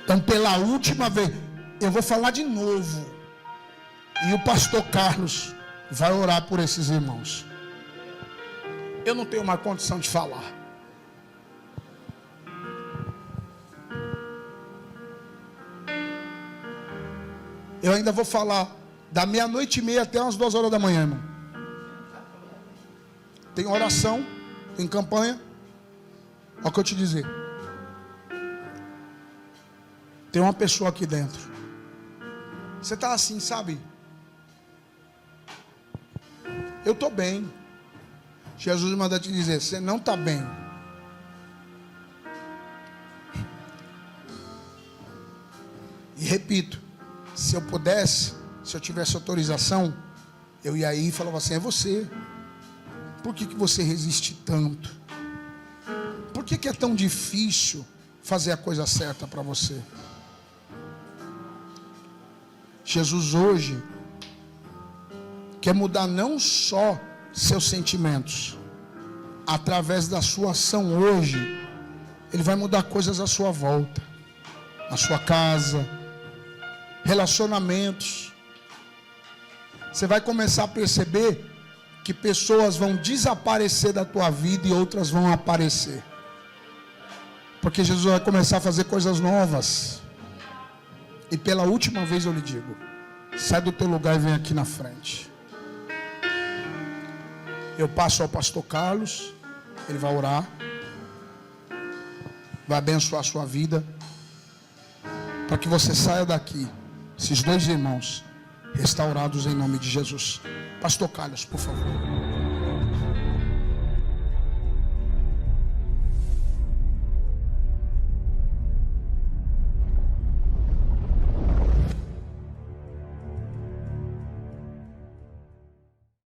Então, pela última vez, eu vou falar de novo. E o pastor Carlos vai orar por esses irmãos. Eu não tenho mais condição de falar. Eu ainda vou falar da 00:30 até umas 2h da manhã, irmão. Tem oração, tem campanha. Olha o que eu te dizer. Tem uma pessoa aqui dentro. Você está assim, sabe? Eu estou bem. Jesus manda te dizer, você não está bem. E repito, se eu pudesse, se eu tivesse autorização, eu ia aí e falava assim, é você. Por que você resiste tanto? Por que é tão difícil fazer a coisa certa para você? Jesus hoje quer mudar não só seus sentimentos, através da sua ação hoje, Ele vai mudar coisas à sua volta, na sua casa, relacionamentos. Você vai começar a perceber que pessoas vão desaparecer da tua vida e outras vão aparecer. Porque Jesus vai começar a fazer coisas novas. E pela última vez eu lhe digo, sai do teu lugar e vem aqui na frente. Eu passo ao pastor Carlos, ele vai orar, vai abençoar a sua vida, para que você saia daqui, esses dois irmãos, restaurados em nome de Jesus. Pastor Carlos, por favor.